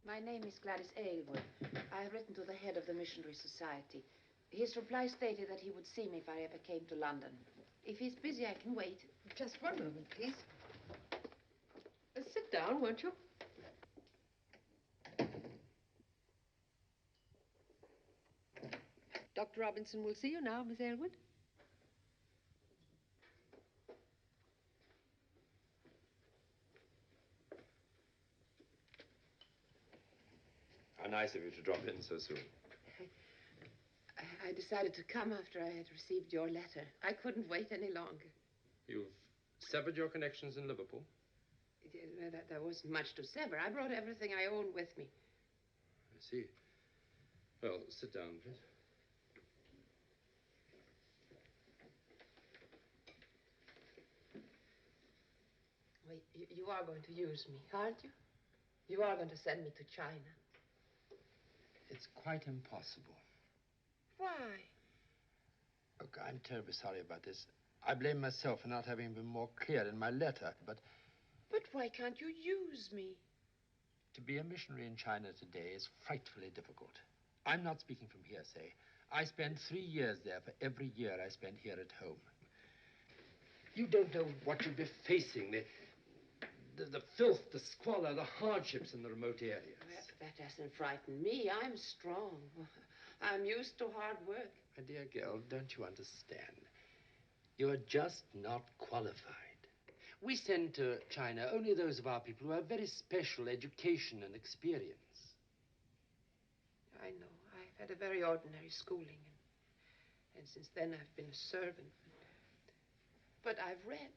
My name is Gladys Aylward. I have written to the head of the Missionary Society. His reply stated that he would see me if I ever came to London. If he's busy, I can wait. Just one moment, please. Sit down, won't you? Dr. Robinson will see you now, Miss Aylward. How nice of you to drop in so soon. I decided to come after I had received your letter. I couldn't wait any longer. You've severed your connections in Liverpool? There wasn't much to sever. I brought everything I owned with me. I see. Well, sit down, please. Well, you are going to use me, aren't you? You are going to send me to China. It's quite impossible. Why? Look, I'm terribly sorry about this. I blame myself for not having been more clear in my letter, but... But why can't you use me? To be a missionary in China today is frightfully difficult. I'm not speaking from hearsay. I spent 3 years there for every year I spent here at home. You don't know what you'll be facing. The filth, the squalor, the hardships in the remote areas. Well, that doesn't frighten me. I'm strong. I'm used to hard work. My dear girl, don't you understand? You're just not qualified. We send to China only those of our people who have very special education and experience. I know. I've had a very ordinary schooling. And since then, I've been a servant. But I've read.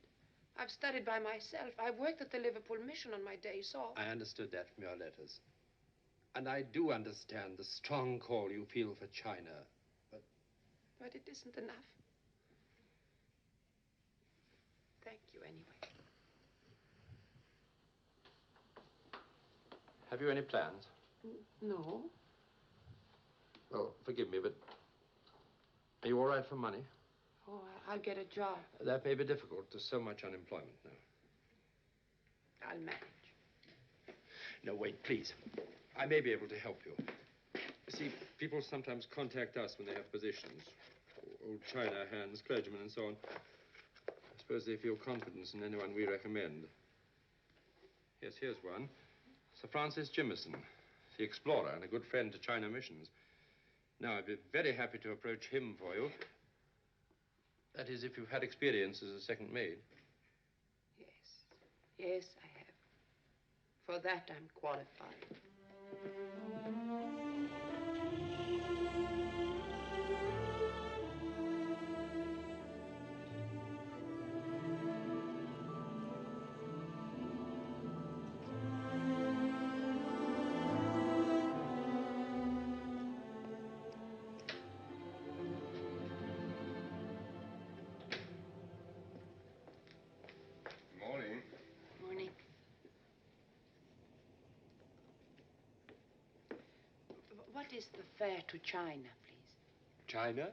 I've studied by myself. I worked at the Liverpool Mission on my days off. I understood that from your letters. And I do understand the strong call you feel for China. But it isn't enough. Thank you, anyway. Have you any plans? No. Well, forgive me, but are you all right for money? Oh, I'll get a job. That may be difficult. There's so much unemployment now. I'll manage. No, wait, please. I may be able to help you. You see, people sometimes contact us when they have positions. Old China hands, clergymen, and so on. I suppose they feel confidence in anyone we recommend. Yes, here's one. Sir Francis Jimison, the explorer and a good friend to China missions. Now, I'd be very happy to approach him for you. That is, if you've had experience as a second maid. Yes. Yes, I have. For that, I'm qualified. Morning. Morning. What is the fare to China, please? China?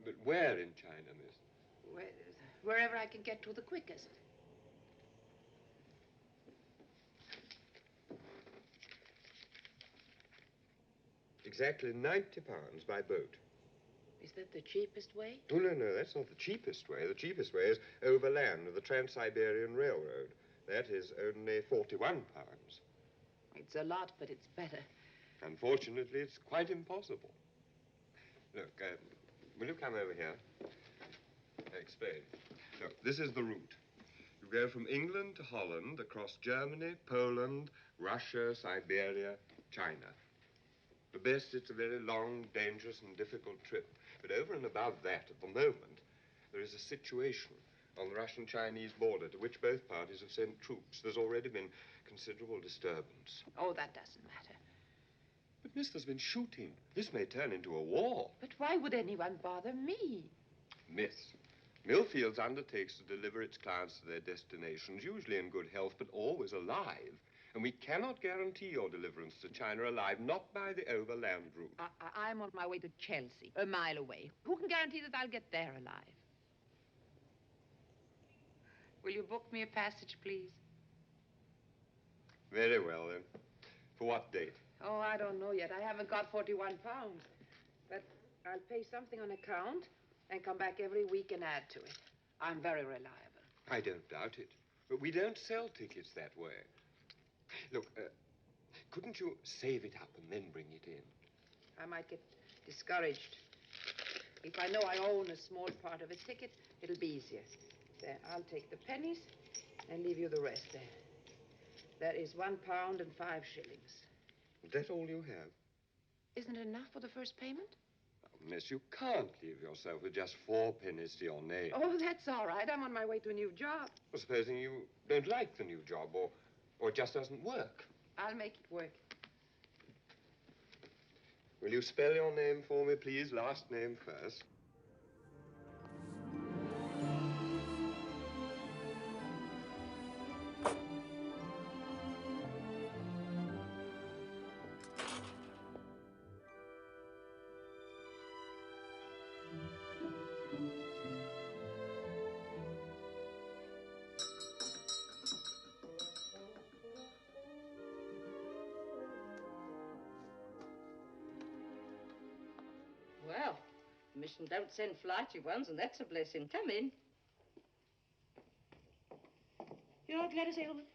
But where in China, miss? Wherever I can get to the quickest. Exactly 90 pounds by boat. Is that the cheapest way? Oh, no, that's not the cheapest way. The cheapest way is overland with the Trans-Siberian Railroad. That is only 41 pounds. It's a lot, but it's better. Unfortunately, it's quite impossible. Look, will you come over here? I'll explain. Look, this is the route. You go from England to Holland, across Germany, Poland, Russia, Siberia, China. The best, it's a very long, dangerous, and difficult trip. But over and above that, at the moment, there is a situation on the Russian-Chinese border to which both parties have sent troops. There's already been considerable disturbance. Oh, that doesn't matter. But, miss, there's been shooting. This may turn into a war. But why would anyone bother me? Miss, Millfields undertakes to deliver its clients to their destinations, usually in good health, but always alive. And we cannot guarantee your deliverance to China alive, not by the overland route. I'm on my way to Chelsea, a mile away. Who can guarantee that I'll get there alive? Will you book me a passage, please? Very well, then. For what date? Oh, I don't know yet. I haven't got 41 pounds. But I'll pay something on account and come back every week and add to it. I'm very reliable. I don't doubt it. But we don't sell tickets that way. Look, couldn't you save it up and then bring it in? I might get discouraged. If I know I own a small part of a ticket, it'll be easier. There, I'll take the pennies and leave you the rest there. That is £1 and 5 shillings. Is that all you have? Isn't it enough for the first payment? Oh, miss, you can't leave yourself with just 4 pennies to your name. Oh, that's all right. I'm on my way to a new job. Well, supposing you don't like the new job, or it just doesn't work. I'll make it work. Will you spell your name for me, please? Last name first. Well, the mission don't send flighty ones, and that's a blessing. Come in. You're Gladys Aylward?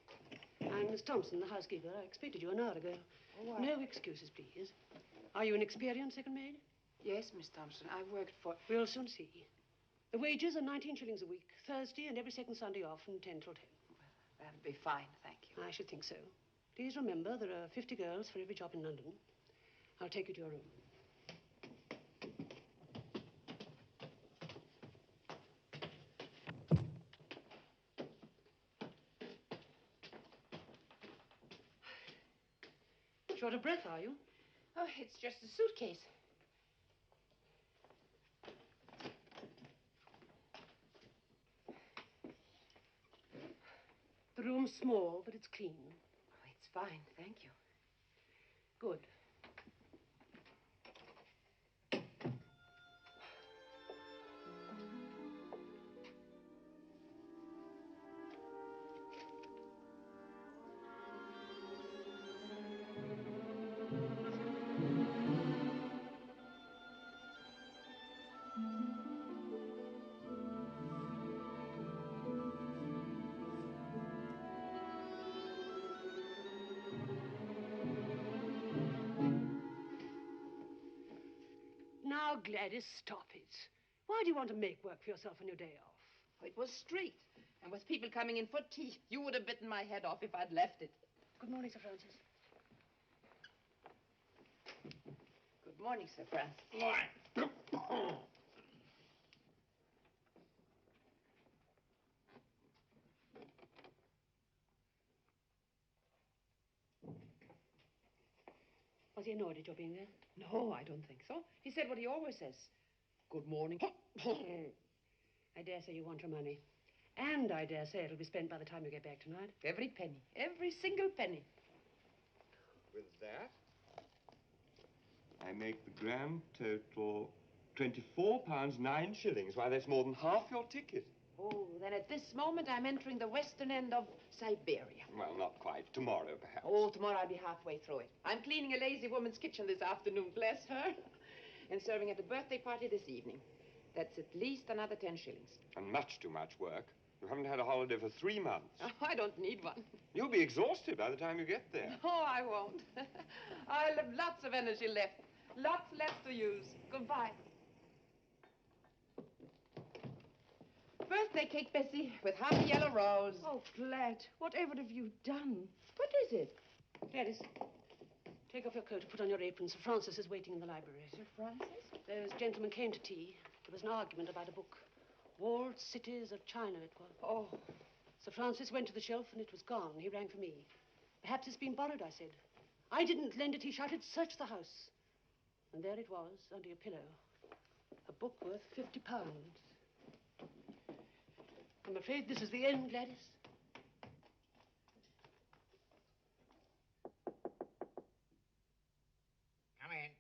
I'm Miss Thompson, the housekeeper. I expected you an hour ago. Oh, No excuses, please. Are you an experienced second maid? Yes, Miss Thompson. I worked for... We'll soon see. The wages are 19 shillings a week, Thursday and every second Sunday off from 10 till 10. That'll be fine, thank you. I should think so. Please remember, there are 50 girls for every job in London. I'll take you to your room. Short of breath, are you? Oh, it's just a suitcase. The room's small, but it's clean. Oh, it's fine, thank you. Good. Now, Gladys, stop it. Why do you want to make work for yourself on your day off? Oh, it was street. And with people coming in for tea, you would have bitten my head off if I'd left it. Good morning, Sir Francis. Good morning, Sir Francis. Was he annoyed at your being there? No, I don't think so. He said what he always says. Good morning. I dare say you want your money. And I dare say it'll be spent by the time you get back tonight. Every penny. Every single penny. With that, I make the grand total £24 9 shillings. Why, that's more than half your ticket. Oh, then at this moment I'm entering the western end of Siberia. Well, not quite. Tomorrow, perhaps. Oh, tomorrow I'll be halfway through it. I'm cleaning a lazy woman's kitchen this afternoon, bless her. And serving at a birthday party this evening. That's at least another 10 shillings. And much too much work. You haven't had a holiday for 3 months. Oh, I don't need one. You'll be exhausted by the time you get there. No, I won't. I'll have lots of energy left. Lots left to use. Goodbye. Birthday cake, Bessie, with half a yellow rose. Oh, Glad, whatever have you done? What is it? Gladys, take off your coat and put on your apron. Sir Francis is waiting in the library. Sir Francis? Those gentlemen came to tea. There was an argument about a book. Walled Cities of China, it was. Oh. Sir Francis went to the shelf and it was gone. He rang for me. Perhaps it's been borrowed, I said. I didn't lend it, he shouted. Search the house. And there it was, under your pillow. A book worth £50. I'm afraid this is the end, Gladys. Come in.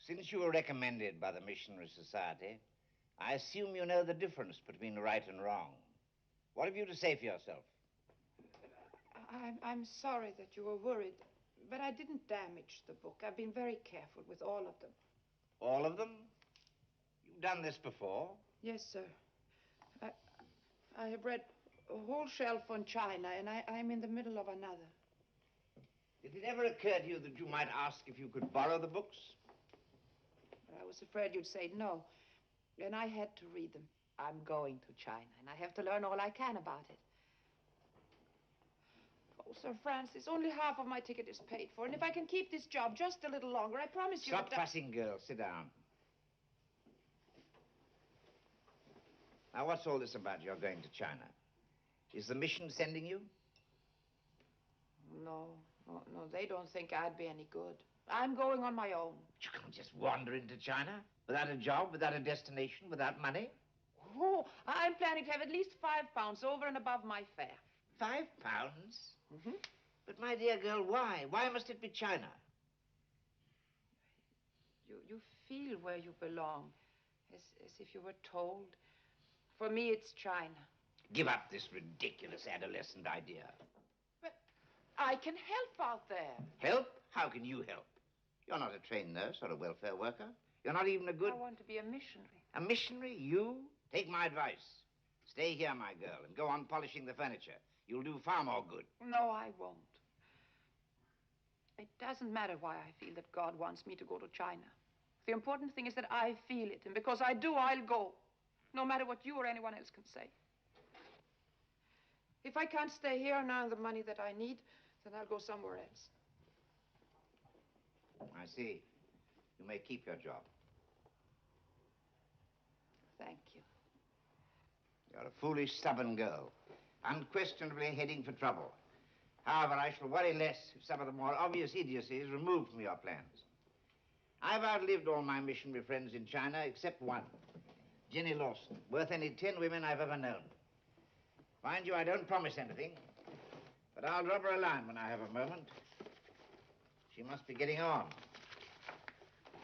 Since you were recommended by the Missionary Society, I assume you know the difference between right and wrong. What have you to say for yourself? I'm sorry that you were worried, but I didn't damage the book. I've been very careful with all of them. All of them? You've done this before? Yes, sir. I have read a whole shelf on China, and I'm in the middle of another. Did it ever occur to you that you might ask if you could borrow the books? But I was afraid you'd say no, and I had to read them. I'm going to China, and I have to learn all I can about it. Oh, Sir Francis, only half of my ticket is paid for, and if I can keep this job just a little longer, I promise you Stop that... fussing, girl. Sit down. Now, what's all this about you're going to China? Is the mission sending you? No, they don't think I'd be any good. I'm going on my own. You can't just wander into China without a job, without a destination, without money. Oh, I'm planning to have at least £5 over and above my fare. £5? Mm-hmm. But, my dear girl, why? Why must it be China? You feel where you belong, as if you were told. For me, it's China. Give up this ridiculous adolescent idea. I can help out there. Help? How can you help? You're not a trained nurse or a welfare worker. You're not even a good... I want to be a missionary. A missionary? You? Take my advice. Stay here, my girl, and go on polishing the furniture. You'll do far more good. No, I won't. It doesn't matter why I feel that God wants me to go to China. The important thing is that I feel it, and because I do, I'll go. No matter what you or anyone else can say. If I can't stay here and earn the money that I need, then I'll go somewhere else. I see. You may keep your job. Thank you. You're a foolish, stubborn girl, unquestionably heading for trouble. However, I shall worry less if some of the more obvious idiocy is removed from your plans. I've outlived all my missionary friends in China except one, Jenny Lawson, worth any 10 women I've ever known. Mind you, I don't promise anything, but I'll drop her a line when I have a moment. She must be getting on.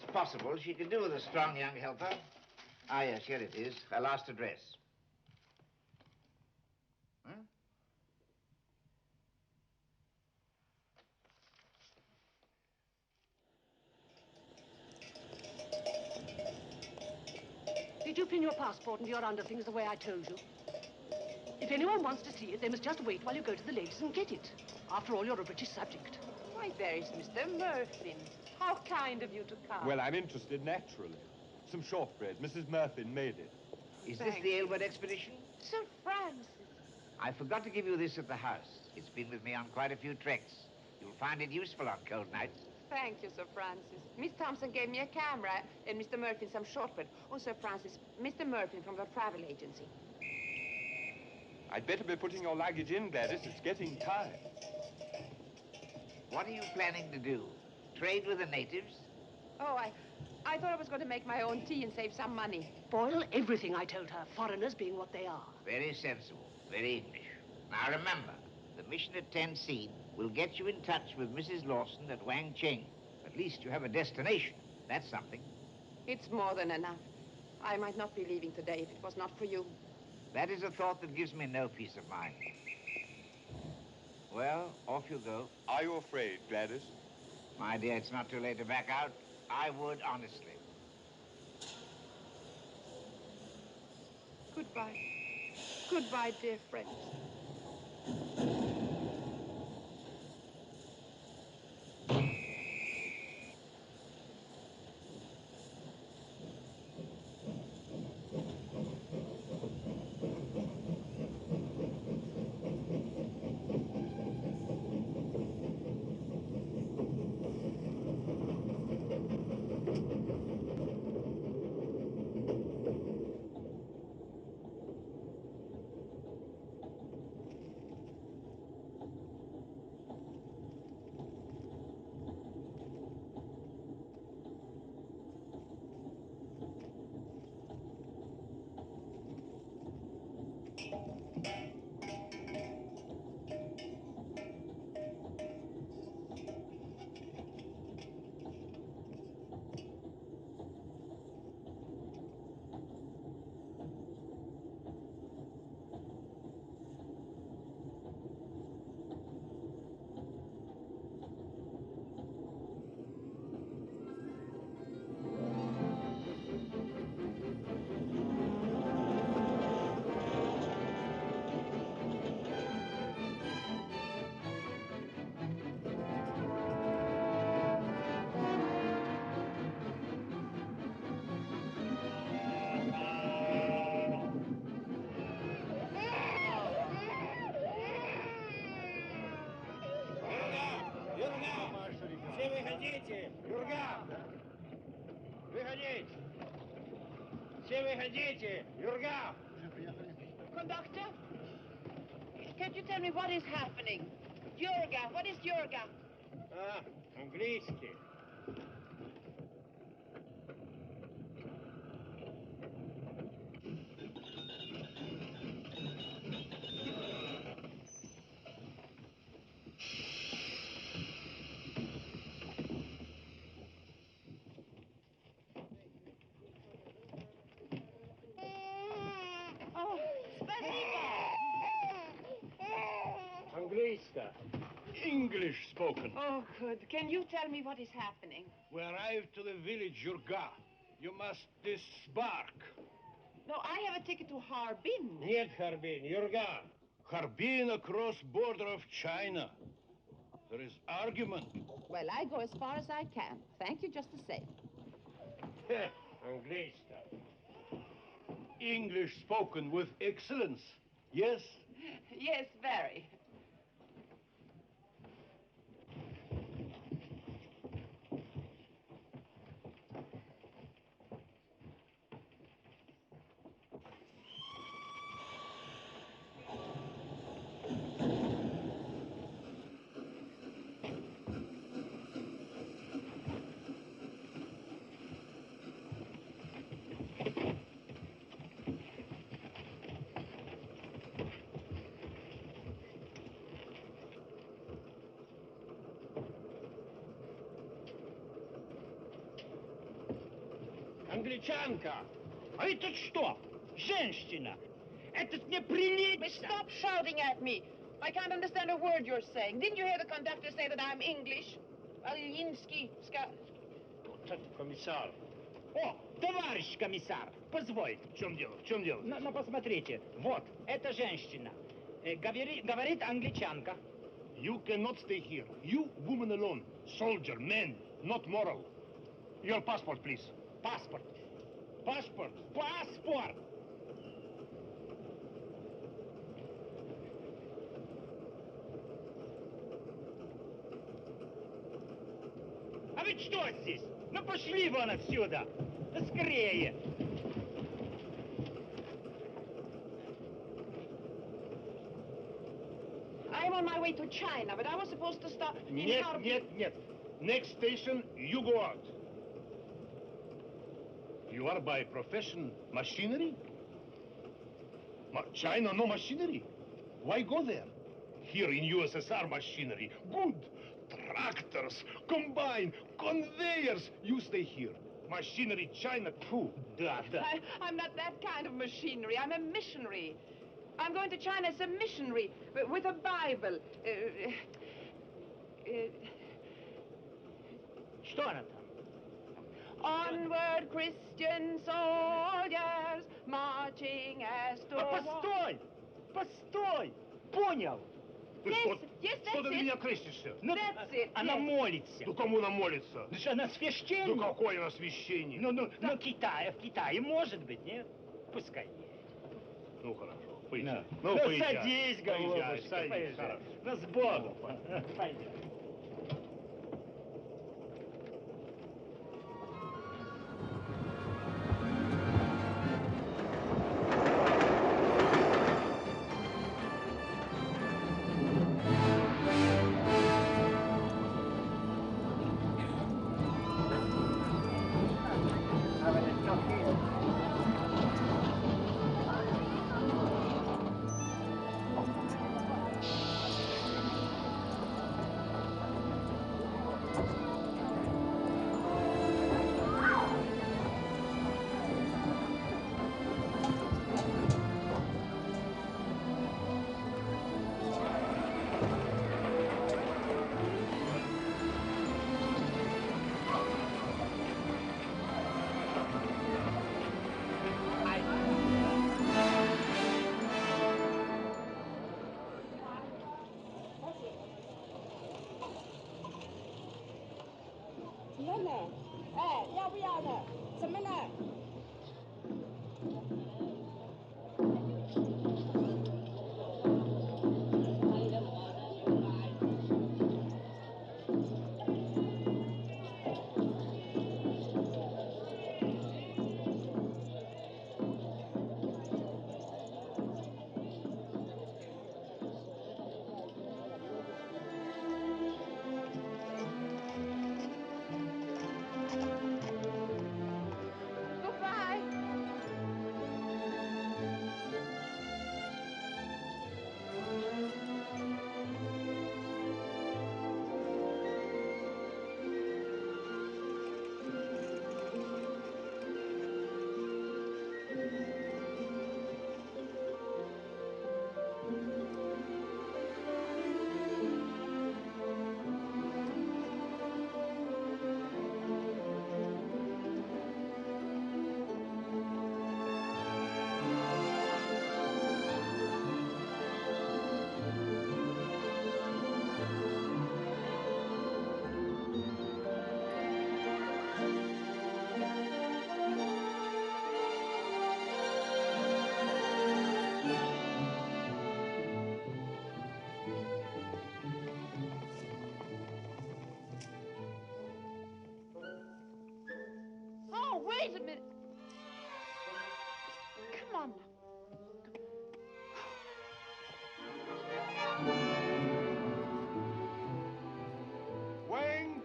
It's possible she could do with a strong young helper. Ah, yes, here it is, her last address. Huh? Did you pin your passport into your underthings the way I told you? If anyone wants to see it, they must just wait while you go to the ladies and get it. After all, you're a British subject. Why, there is Mr. Murphy. How kind of you to come. Well, I'm interested naturally. Some shortbread. Mrs. Murphin made it. Is this the Aylward expedition? Sir Francis. I forgot to give you this at the house. It's been with me on quite a few treks. You'll find it useful on cold nights. Thank you, Sir Francis. Miss Thompson gave me a camera and Mr. Murphy some shortbread. Oh, Sir Francis, Mr. Murphy from your travel agency. I'd better be putting your luggage in, Gladys. It's getting time. What are you planning to do? Trade with the natives? Oh, I thought I was going to make my own tea and save some money. Spoil everything, I told her, foreigners being what they are. Very sensible, very English. Now remember, the mission at Tennessee will get you in touch with Mrs. Lawson at Wang Cheng. At least you have a destination. That's something. It's more than enough. I might not be leaving today if it was not for you. That is a thought that gives me no peace of mind. Well, off you go. Are you afraid, Gladys? My dear, it's not too late to back out. I would, honestly. Goodbye. Goodbye, dear friends. Conductor, can you tell me what is happening? Jurga, what is Jurga? Английский. Oh, спасибо. Английская. English spoken. Oh, good. Can you tell me what is happening? We arrived to the village Yurga. You must disembark. No, I have a ticket to Harbin. Нет, Harbin, Yurga. Harbin across border of China. There is argument. Well, I go as far as I can. Thank you just the same. English. English spoken with excellence. Yes? Yes, very. Англичанка, а это что? Женщина. Это неприлично. Stop shouting at me. I can't understand a word you're saying. Didn't you hear the conductor say that I'm English? Alinsky, Вот это комиссар. О, товарищ комиссар, позвольте. В чем дело? В чем дело? Ну, посмотрите, вот, это женщина. Говорит англичанка. You cannot stay here. You, woman alone. Soldier, man, not moral. Your passport, please. Паспорт. Passport. Паспорт! А вы что здесь? Ну пошли вон отсюда! Да скорее! I'm on my way to China, but I was supposed to stop in Нет, Harbin. нет, нет. Next station, you go out. You are by profession machinery? China, no machinery. Why go there? Here in USSR machinery. Good. Tractors, combine, conveyors. You stay here. Machinery, China, phew. Да, да. I'm not that kind of machinery. I'm a missionary. I'm going to China as a missionary with a Bible. Что она там? Onward, Christian soldiers, marching as to Постой! Постой! Понял! Ты Yes, что, yes, что that's ты на it. меня крестишься? Ну, That's it, она yes. молится. Ну кому она молится? Ну что, она Ну священник? какое она священник? Ну, в Китае, может быть, нет? Пускай едет. Ну хорошо, поезжай. Ну, поезжай. садись, Поезжай, голубушка, садись, поезжай. хорошо. Ну, с Богом. Пойдем.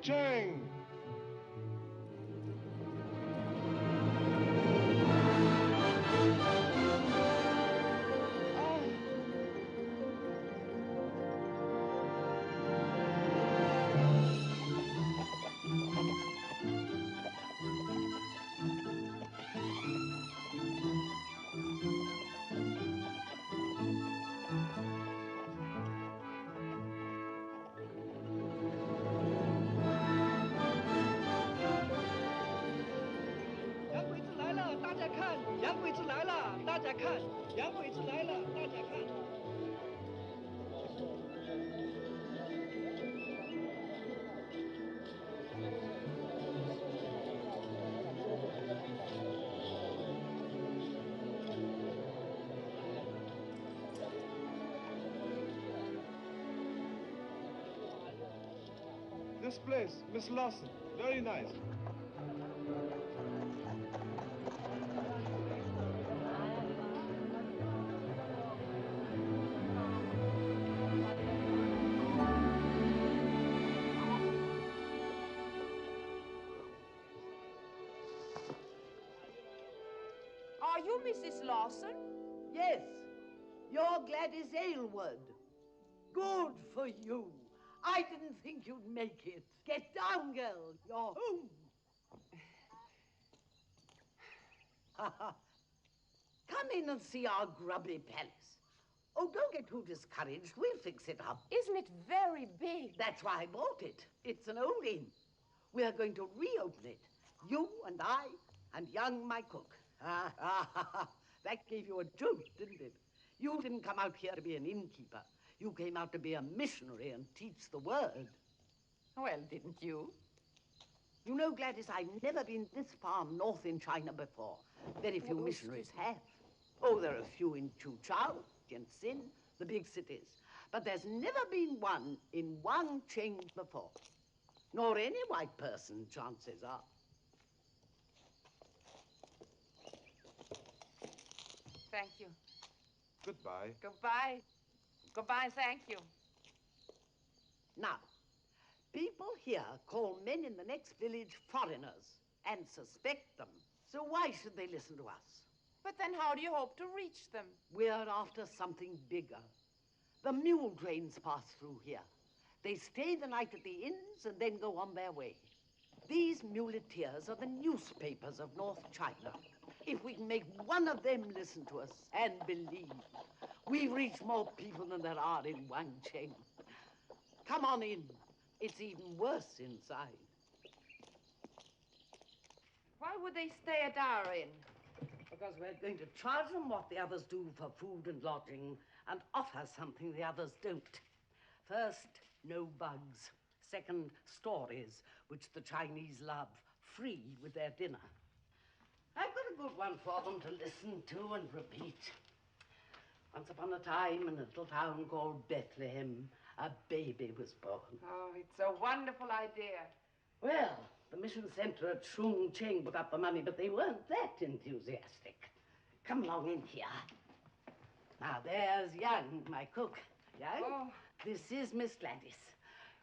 Cheng! This place, Miss Lawson, very nice. Are you Mrs. Lawson? Yes, you're Gladys Aylward. Good for you. I didn't think you'd make it. Get down, girl. You're home. Come in and see our grubby palace. Oh, don't get too discouraged. We'll fix it up. Isn't it very big? That's why I bought it. It's an old inn. We are going to reopen it. You and I and young my cook. That gave you a jolt, didn't it? You didn't come out here to be an innkeeper. You came out to be a missionary and teach the word. Well, didn't you? You know, Gladys, I've never been this far north in China before. Very few missionaries have. Oh, there are a few in Chuchao, Tianjin, the big cities. But there's never been one in Cheng before. Nor any white person, chances are. Thank you. Goodbye. Goodbye. Goodbye, thank you. Now, people here call men in the next village foreigners and suspect them. So why should they listen to us? But then how do you hope to reach them? We're after something bigger. The mule trains pass through here. They stay the night at the inns and then go on their way. These muleteers are the newspapers of North China. If we can make one of them listen to us and believe, we've reached more people than there are in Cheng. Come on in. It's even worse inside. Why would they stay at our inn? Because we're going to charge them what the others do for food and lodging and offer something the others don't. First, no bugs. Second, stories, which the Chinese love, free with their dinner. I've got a good one for them to listen to and repeat. Once upon a time, in a little town called Bethlehem, a baby was born. Oh, it's a wonderful idea. Well, the mission center at Chongqing put up the money, but they weren't that enthusiastic. Come along in here. Now, there's Yang, my cook. Yang, this is Miss Gladys,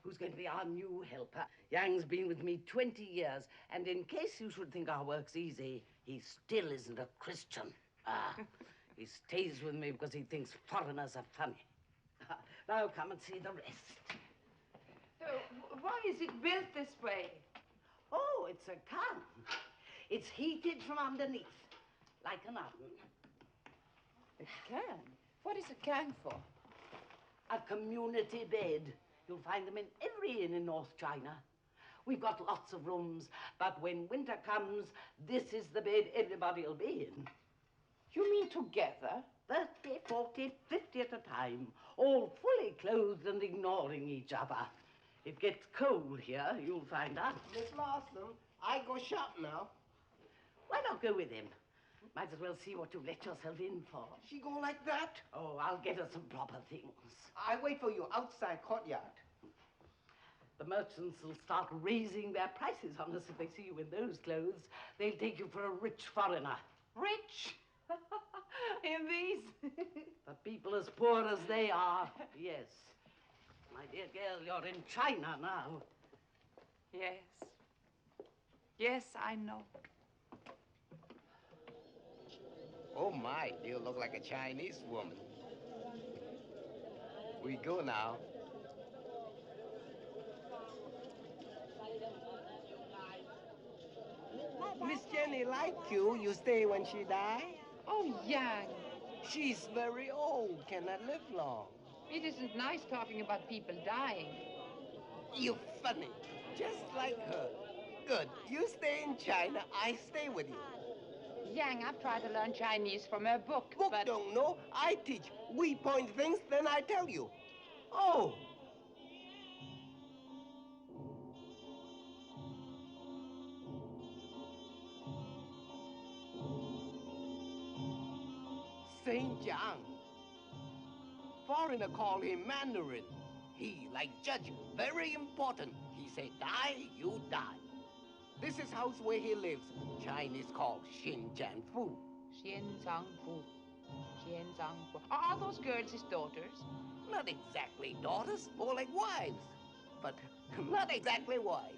who's going to be our new helper. Yang's been with me 20 years, and in case you should think our work's easy, he still isn't a Christian. He stays with me because he thinks foreigners are funny. Now, come and see the rest. Why is it built this way? Oh, it's a can. It's heated from underneath, like an oven. A can? What is a can for? A community bed. You'll find them in every inn in North China. We've got lots of rooms, but when winter comes, this is the bed everybody will be in. You mean together? 30, 40, 50 at a time, all fully clothed and ignoring each other. It gets cold here, you'll find out. Miss Lawson, I go shop now. Why not go with him? Might as well see what you let yourself in for. She go like that? Oh, I'll get her some proper things. I wait for you outside courtyard. The merchants will start raising their prices on us if they see you in those clothes. They'll take you for a rich foreigner. Rich? In these? For people as poor as they are, yes. My dear girl, you're in China now. Yes. Yes, I know. Oh, my, you look like a Chinese woman. We go now. Miss Jenny like you. You stay when she die? Oh, Yang, She's very old, cannot live long. it isn't nice talking about people dying. You funny, just like her. Good, you stay in China, I stay with you. Yang, I've tried to learn Chinese from her book, Book but... don't know, I teach. We point things, then I tell you. Oh. Saint John. Foreigner call him Mandarin. He, like judge, very important. He say die, you die. This is house where he lives. Chinese call Xinjianfu. Xianzangfu. Xianzangfu. Are those girls his daughters? Not exactly daughters, more like wives. But not exactly wives.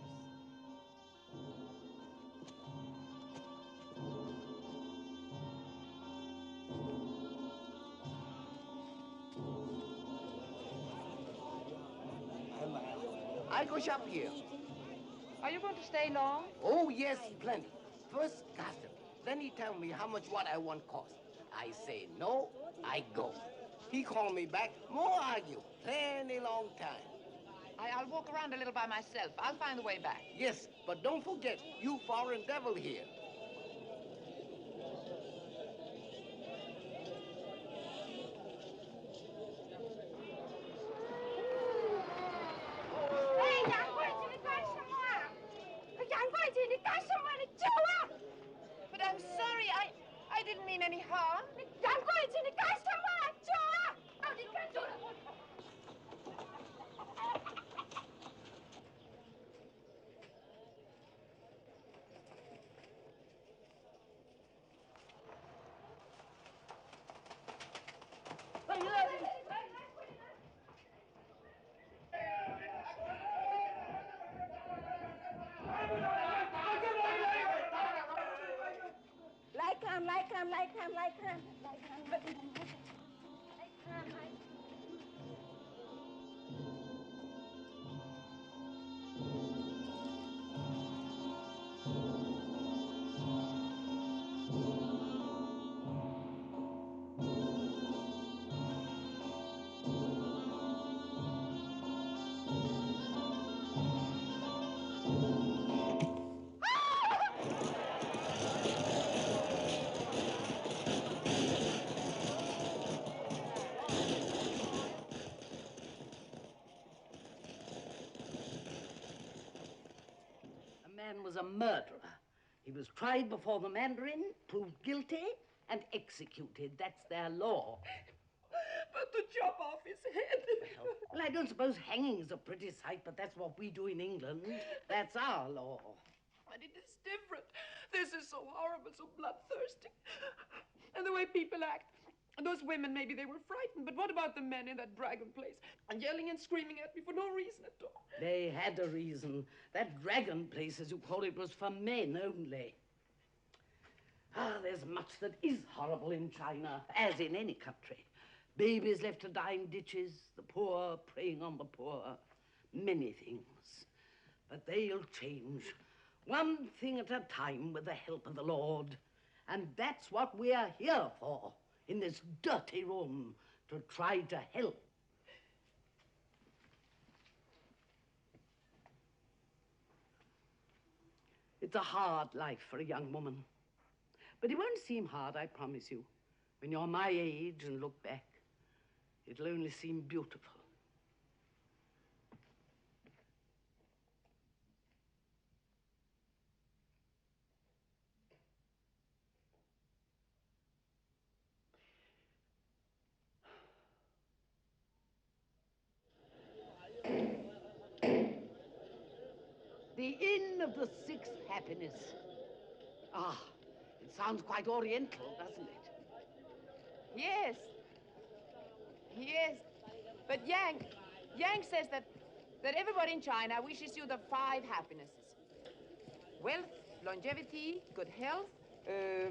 I go shop here. Are you going to stay long? Oh, yes, plenty. First custom. Then he tell me how much what I want cost. I say no, I go. He call me back, more argue. Plenty long time. I'll walk around a little by myself. I'll find the way back. Yes, but don't forget, you foreign devil here. But I'm sorry, I didn't mean any harm. Like him. The man was a murderer. He was tried before the Mandarin, proved guilty, and executed. That's their law. But to chop off his head. Well, I don't suppose hanging's a pretty sight, but that's what we do in England. That's our law. But it is different. This is so horrible, so bloodthirsty. And the way people act. Those women, maybe they were frightened, but what about the men in that dragon place? And yelling and screaming at me for no reason at all. They had a reason. That dragon place, as you call it, was for men only. Ah, there's much that is horrible in China, as in any country. Babies left to die in ditches, the poor preying on the poor. Many things. But they'll change. One thing at a time with the help of the Lord. And that's what we're here for, in this dirty room, to try to help. It's a hard life for a young woman. But it won't seem hard, I promise you. When you're my age and look back, it'll only seem beautiful. The Inn of the Sixth Happiness. Ah, it sounds quite oriental, doesn't it? Yes. Yes. But Yang says that that everybody in China wishes you the 5 happinesses. Wealth, longevity, good health,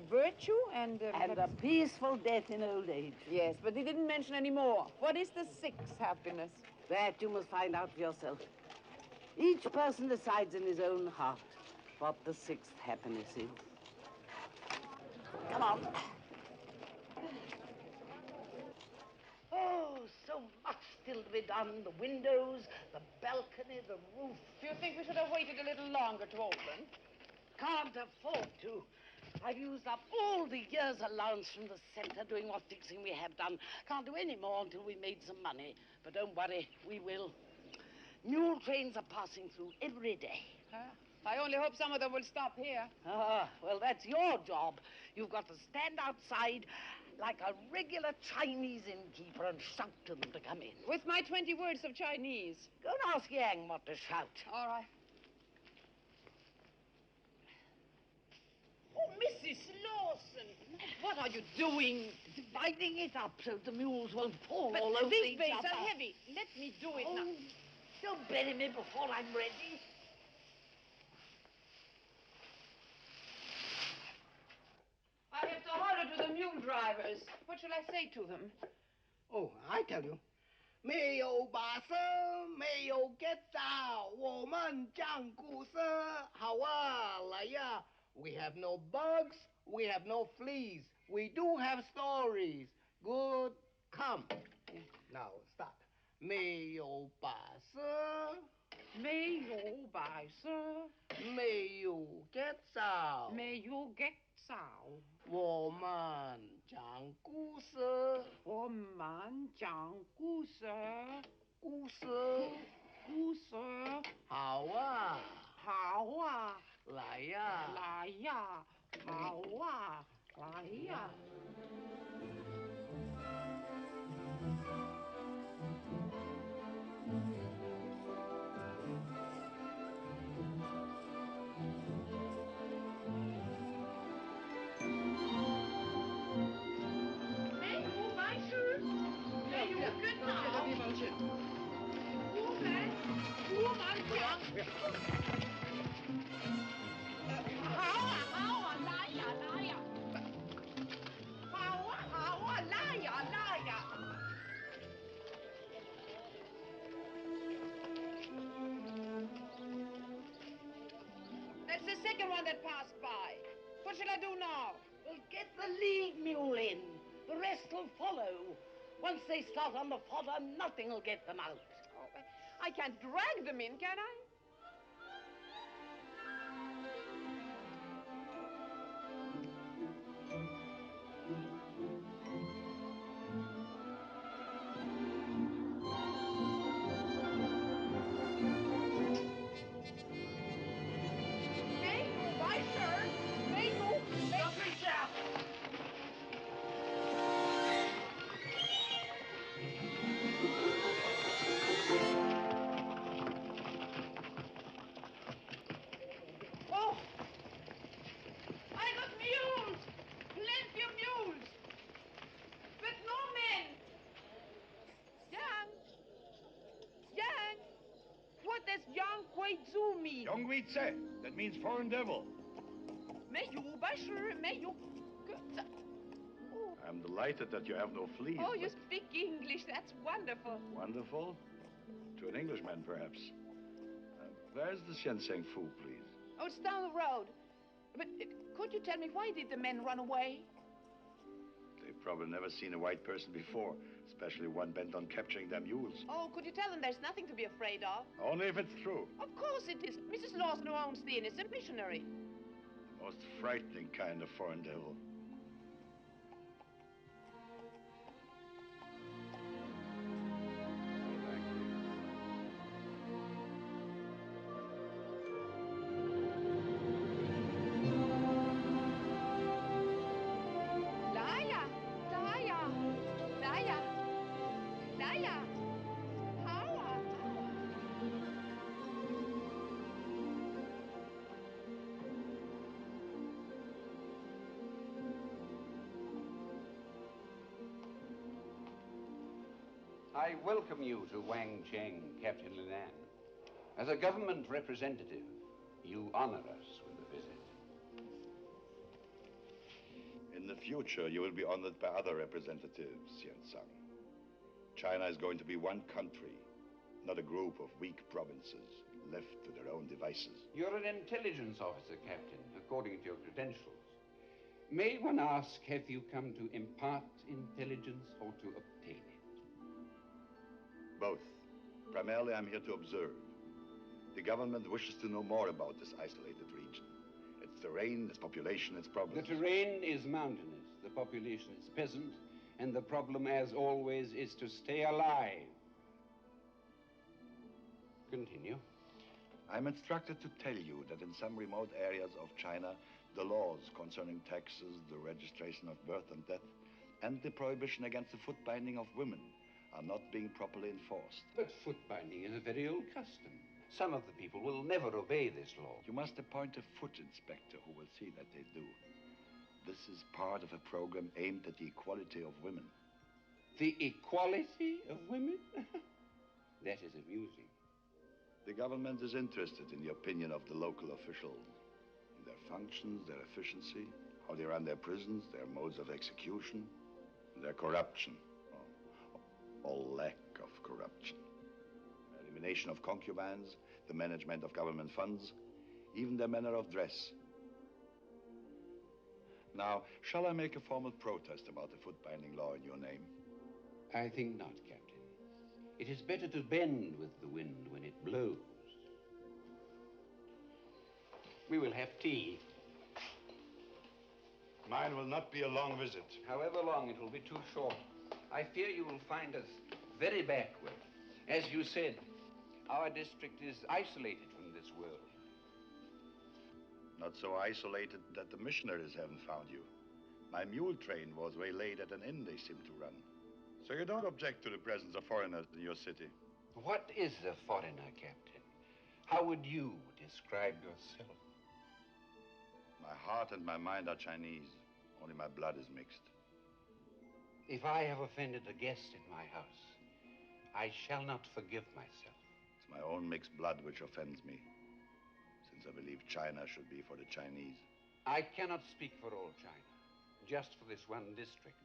virtue, and... and a peaceful death in old age. Yes, but he didn't mention any more. What is the 6th happiness? That you must find out for yourself. Each person decides in his own heart what the 6th happiness is. Come on. Oh, so much still to be done. The windows, the balcony, the roof. Do you think we should have waited a little longer to open? Can't afford to. I've used up all the year's allowance from the centre doing what fixing we have done. Can't do any more until we made some money. But don't worry, we will. Mule trains are passing through every day. I only hope some of them will stop here. Ah, well, that's your job. You've got to stand outside like a regular Chinese innkeeper and shout to them to come in. With my 20 words of Chinese. Go and ask Yang what to shout. All right. Oh, Mrs. Lawson, what are you doing? Dividing it up so the mules won't fall all over these each baits other. are heavy. Let me do it now. Don't bury me before I'm ready. I have to holler to the mule drivers. What shall I say to them? Oh, I tell you. 没有把声，没有 get out，我们讲故事，好啊，来呀。We have no bugs, we have no fleas. We do have stories. Good, come. Now, start. 没有把声，没有白色，没有 get out，没有 get 少。我们讲故事，我们讲故事，故事，故事，好啊，好啊，来呀，来呀，好啊，来呀。That's the second one that passed by. What shall I do now? Well, get the lead mule in. The rest will follow. Once they start on the fodder, nothing will get them out. Oh, I can't drag them in, can I? Yongwitse. That means foreign devil. I'm delighted that you have no fleas. Oh, you speak English. That's wonderful. Wonderful. To an Englishman, perhaps. Where's the Shenzhen Fu, please? Oh, it's down the road. But could you tell me, why did the men run away? They've probably never seen a white person before, especially one bent on capturing their mules. Oh, could you tell them there's nothing to be afraid of? Only if it's true. Of course it is. Mrs. Lawson, who owns the inn, is a missionary. The most frightening kind of foreign devil. I welcome you to Wang Cheng, Captain Linan. As a government representative, you honor us with a visit. In the future, you will be honored by other representatives, Xian-Tsang. China is going to be one country, not a group of weak provinces left to their own devices. You're an intelligence officer, Captain, according to your credentials. May one ask, have you come to impart intelligence or to obtain it? Both. Primarily, I'm here to observe. The government wishes to know more about this isolated region. Its terrain, its population, its problems. The terrain is mountainous, the population is peasant, and the problem, as always, is to stay alive. Continue. I'm instructed to tell you that in some remote areas of China, the laws concerning taxes, the registration of birth and death, and the prohibition against the foot binding of women are not being properly enforced. But foot binding is a very old custom. Some of the people will never obey this law. You must appoint a foot inspector who will see that they do. This is part of a program aimed at the equality of women. The equality of women? That is amusing. The government is interested in the opinion of the local officials, in their functions, their efficiency, how they run their prisons, their modes of execution, their corruption, or lack of corruption. Elimination of concubines, the management of government funds, even their manner of dress. Now, shall I make a formal protest about the foot-binding law in your name? I think not, Captain. It is better to bend with the wind when it blows. We will have tea. Mine will not be a long visit. However long, it will be too short. I fear you will find us very backward. As you said, our district is isolated from this world. Not so isolated that the missionaries haven't found you. My mule train was waylaid at an inn they seem to run. So you don't object to the presence of foreigners in your city? What is a foreigner, Captain? How would you describe yourself? My heart and my mind are Chinese. Only my blood is mixed. If I have offended a guest in my house, I shall not forgive myself. It's my own mixed blood which offends me, since I believe China should be for the Chinese. I cannot speak for all China, just for this one district.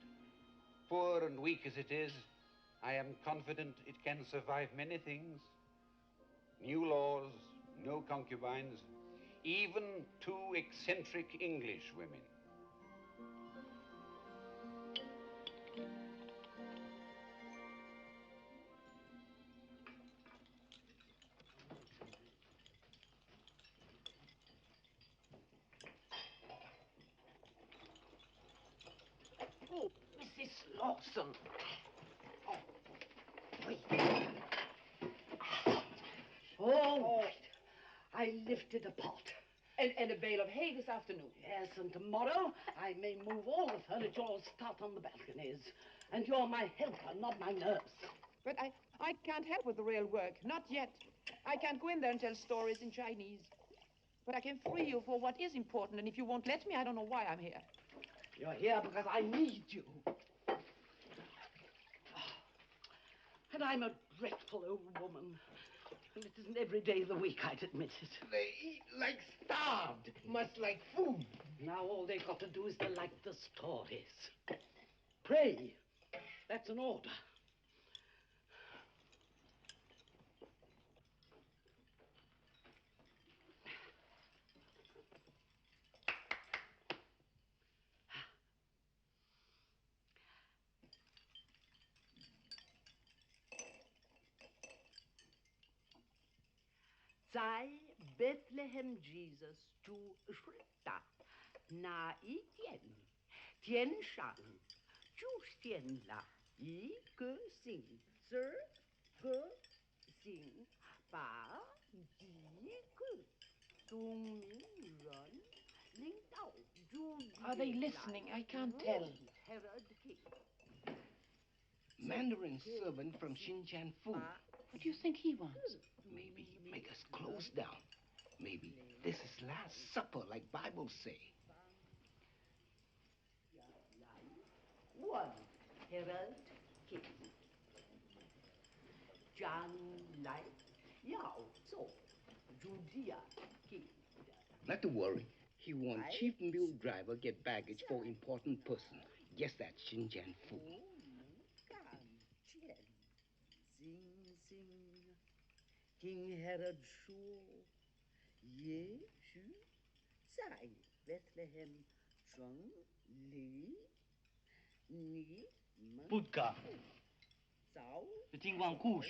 Poor and weak as it is, I am confident it can survive many things. New laws, no concubines, even 2 eccentric English women. Oh, Mrs. Lawson. Oh, wait. Oh, wait. I lifted a pot. And a bale of hay this afternoon. Yes, and tomorrow I may move all the furniture or start on the balconies. And you're my helper, not my nurse. But I can't help with the real work, not yet. I can't go in there and tell stories in Chinese. But I can free you for what is important, and if you won't let me, I don't know why I'm here. You're here because I need you. And I'm a dreadful old woman. And it isn't every day of the week, I'd admit it. They eat like starved, much like food. Now all they've got to do is to like the stories. Pray. That's an order. Sei Bethlehem Jesus zu Schritta, na I Tien Shang, Chu Tien La, I Ge Sing, Sir Ge Sing, Ba Ji Ge, Dung Ming Ren, Ling Dao, Zhu. Are they listening? I can't tell. Mandarin servant from Xinjiang Fu. What do you think he wants? Maybe make us close down. Maybe this is last supper like Bible say. One Herald King. John Lai Yao So. Not to worry. He want chief mule driver get baggage for important person. Guess that's Xinjiang fool. Budka. 这听完故事。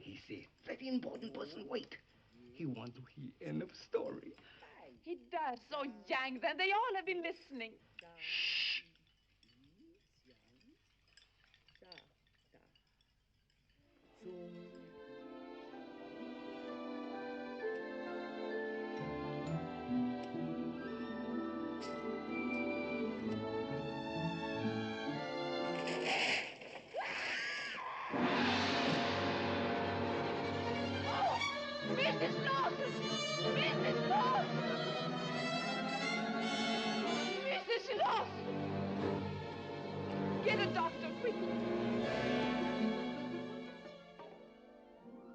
He said, very important person, wait. He want to hear end of story. He does. So Yang, then they all have been listening. Shh. Mrs. Lawson! Mrs. Lawson! Mrs. Lawson! Get a doctor, quickly.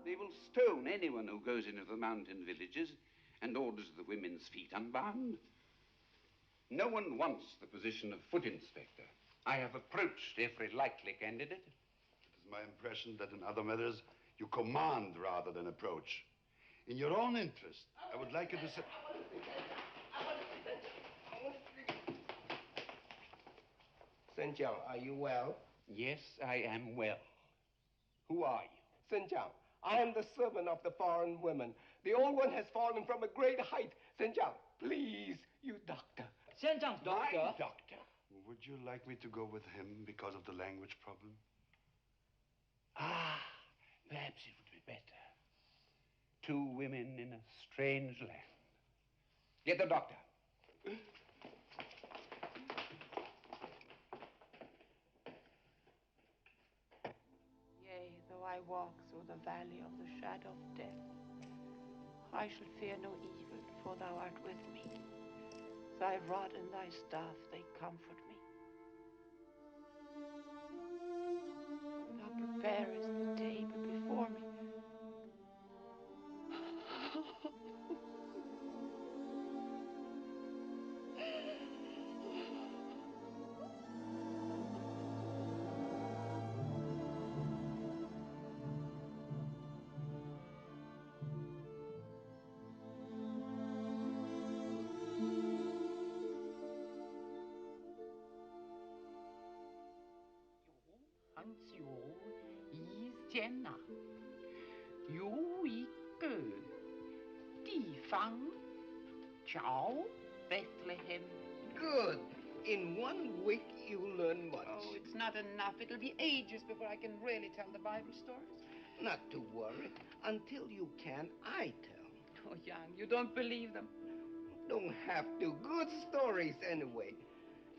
They will stone anyone who goes into the mountain villages and orders the women's feet unbound. No one wants the position of foot inspector. I have approached every likely candidate. It is my impression that in other matters, you command rather than approach. In your own interest, I would like you to say... Senjiang, are you well? Yes, I am well. Who are you? Senjiang, I am the servant of the foreign women. The old one has fallen from a great height. Senjiang, please, you doctor. Senjiang, doctor. My doctor. Would you like me to go with him because of the language problem? Ah, perhaps it would be better. 2 women in a strange land. Get the doctor. Yea, though I walk through the valley of the shadow of death, I shall fear no evil, for thou art with me. Thy rod and thy staff, they comfort me. Thou preparest the table before me. Bethlehem. Good. In 1 week, you'll learn much. Oh, it's not enough. It'll be ages before I can really tell the Bible stories. Not to worry. Until you can, I tell. Oh, Young, you don't believe them. Don't have to. Good stories anyway.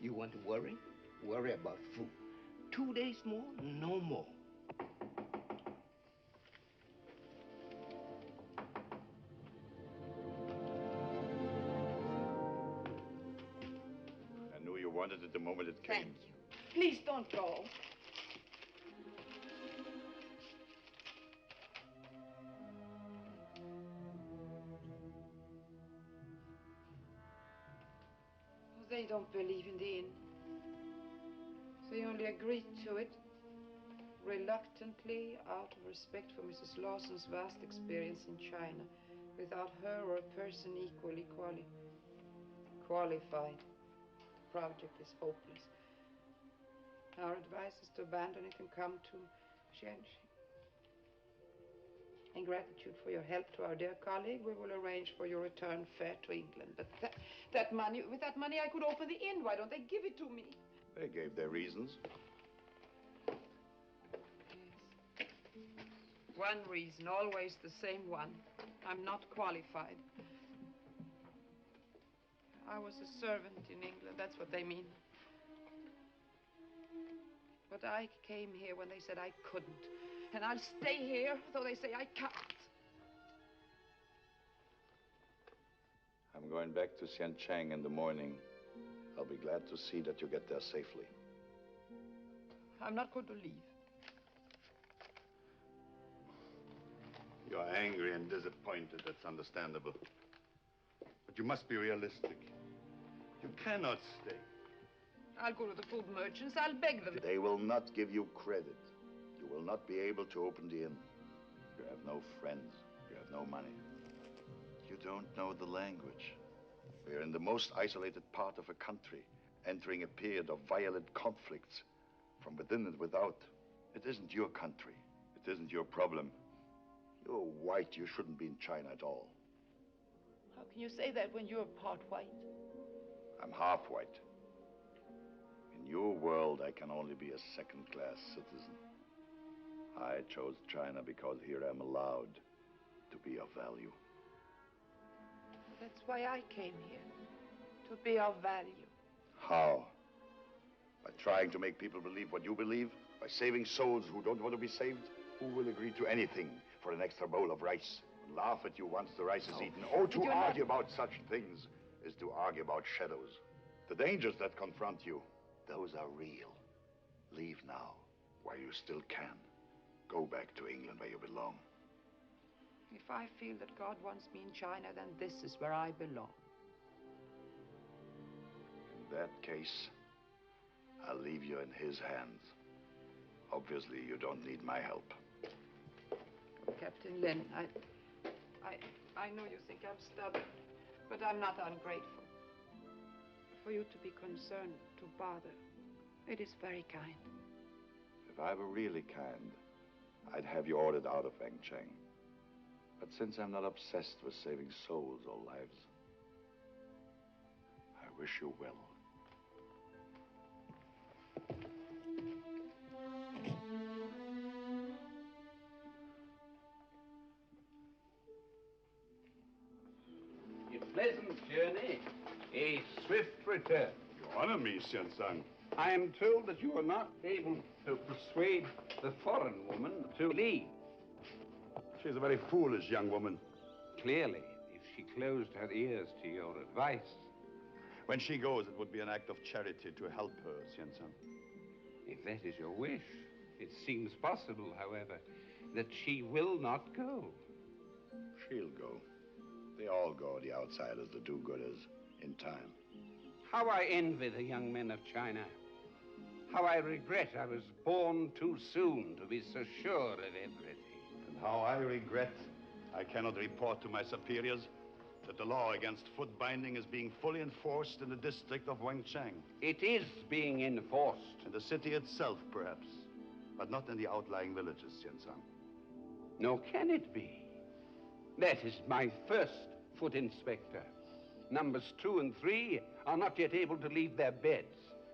You want to worry? Worry about food. 2 days more, no more. I knew you wanted it the moment it came. Thank you. Please don't go. They don't believe in the inn. They only agreed to it reluctantly out of respect for Mrs. Lawson's vast experience in China. Without her or a person equally qualified, the project is hopeless. Our advice is to abandon it and come to Shenzhen. In gratitude for your help to our dear colleague, we will arrange for your return fare to England. But with that money, I could open the inn. Why don't they give it to me? They gave their reasons. Yes. One reason, always the same one. I'm not qualified. I was a servant in England. That's what they mean. But I came here when they said I couldn't. And I'll stay here, though they say I can't. I'm going back to Xianchang in the morning. I'll be glad to see that you get there safely. I'm not going to leave. You're angry and disappointed. That's understandable. But you must be realistic. You cannot stay. I'll go to the food merchants. I'll beg them. They will not give you credit. You will not be able to open the inn. You have no friends. You have no money. You don't know the language. We are in the most isolated part of a country, entering a period of violent conflicts from within and without. It isn't your country. It isn't your problem. You're white. You shouldn't be in China at all. How can you say that when you're part white? I'm half white. In your world, I can only be a second-class citizen. I chose China because here I'm allowed to be of value. That's why I came here, to be of value. How? By trying to make people believe what you believe? By saving souls who don't want to be saved? Who will agree to anything for an extra bowl of rice and laugh at you once the rice is eaten? Oh, to argue about such things is to argue about shadows. The dangers that confront you, those are real. Leave now, while you still can. Go back to England where you belong. If I feel that God wants me in China, then this is where I belong. In that case, I'll leave you in his hands. Obviously, you don't need my help. Captain Lin, I know you think I'm stubborn, but I'm not ungrateful. For you to be concerned, to bother, it is very kind. If I were really kind, I'd have you ordered out of Wangcheng. But since I'm not obsessed with saving souls or lives, I wish you well. A pleasant journey, a swift return. You honor me, Xian-Sang. I am told that you are not able to persuade the foreign woman to leave. She's a very foolish young woman. Clearly, if she closed her ears to your advice. When she goes, it would be an act of charity to help her, Xian-Sang. If that is your wish, it seems possible, however, that she will not go. She'll go. They all go, the outsiders, the do-gooders, in time. How I envy the young men of China. How I regret I was born too soon to be so sure of everything. And how I regret I cannot report to my superiors that the law against foot binding is being fully enforced in the district of Wangcheng. It is being enforced. In the city itself, perhaps, but not in the outlying villages, Xian-Sang. Nor can it be. That is my first foot inspector. Numbers 2 and 3 are not yet able to leave their beds.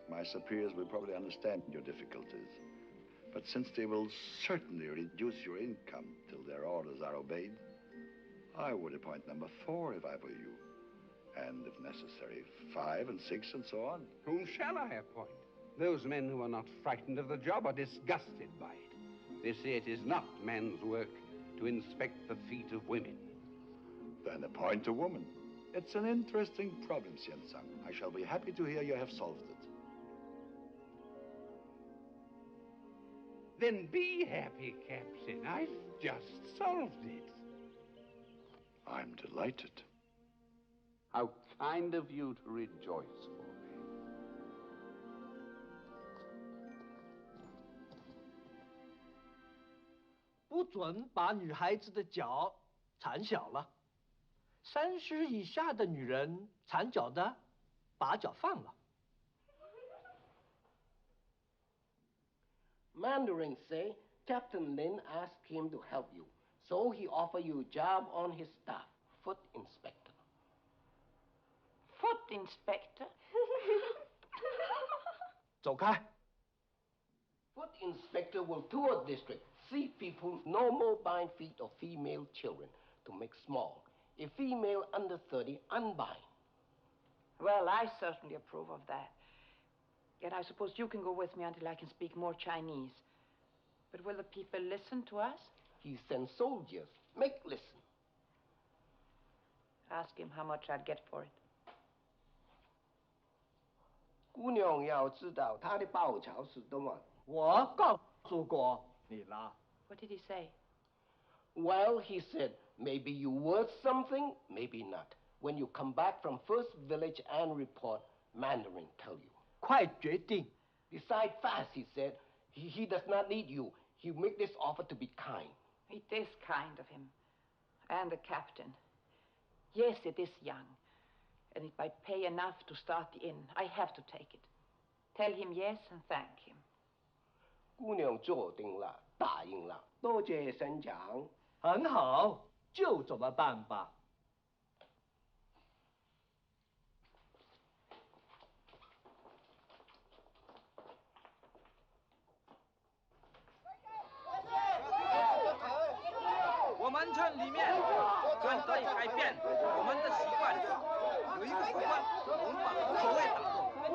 My superiors will probably understand your difficulties. But since they will certainly reduce your income till their orders are obeyed, I would appoint number 4 if I were you. And if necessary, 5 and 6 and so on. Whom shall I appoint? Those men who are not frightened of the job are disgusted by it. They say it is not man's work to inspect the feet of women. Then appoint a woman. It's an interesting problem, Xian-Sang. I shall be happy to hear you have solved it. Then be happy, Captain. I've just solved it. I'm delighted. How kind of you to rejoice for me. 不准把女孩子的脚缠小了。30以下的女人缠脚的，把脚放了。Mandarin say Captain Lin asked him to help you, so he offered you a job on his staff, foot inspector. Foot inspector? 走开。 Foot inspector will tour district, see people no more bind feet of female children to make small. A female under 30, unbind. Well, I certainly approve of that. Yet I suppose you can go with me until I can speak more Chinese. But will the people listen to us? He sends soldiers. Make listen. Ask him how much I'd get for it. 姑娘要知道她的报酬是多么。我告诉过你了。 What did he say? Well, he said, maybe you worth something, maybe not. When you come back from first village and report, Mandarin tell you. 快决定. Decide fast, he said. He does not need you. He make this offer to be kind. It is kind of him. And the captain. Yes, it is young. And if I pay enough to start the inn, I have to take it. Tell him yes and thank him. 姑娘坐定了，答应了，多谢省长。很好，就这么办吧。我们村里面正可以改变我们的习惯，有一个习惯，我们把口味打破。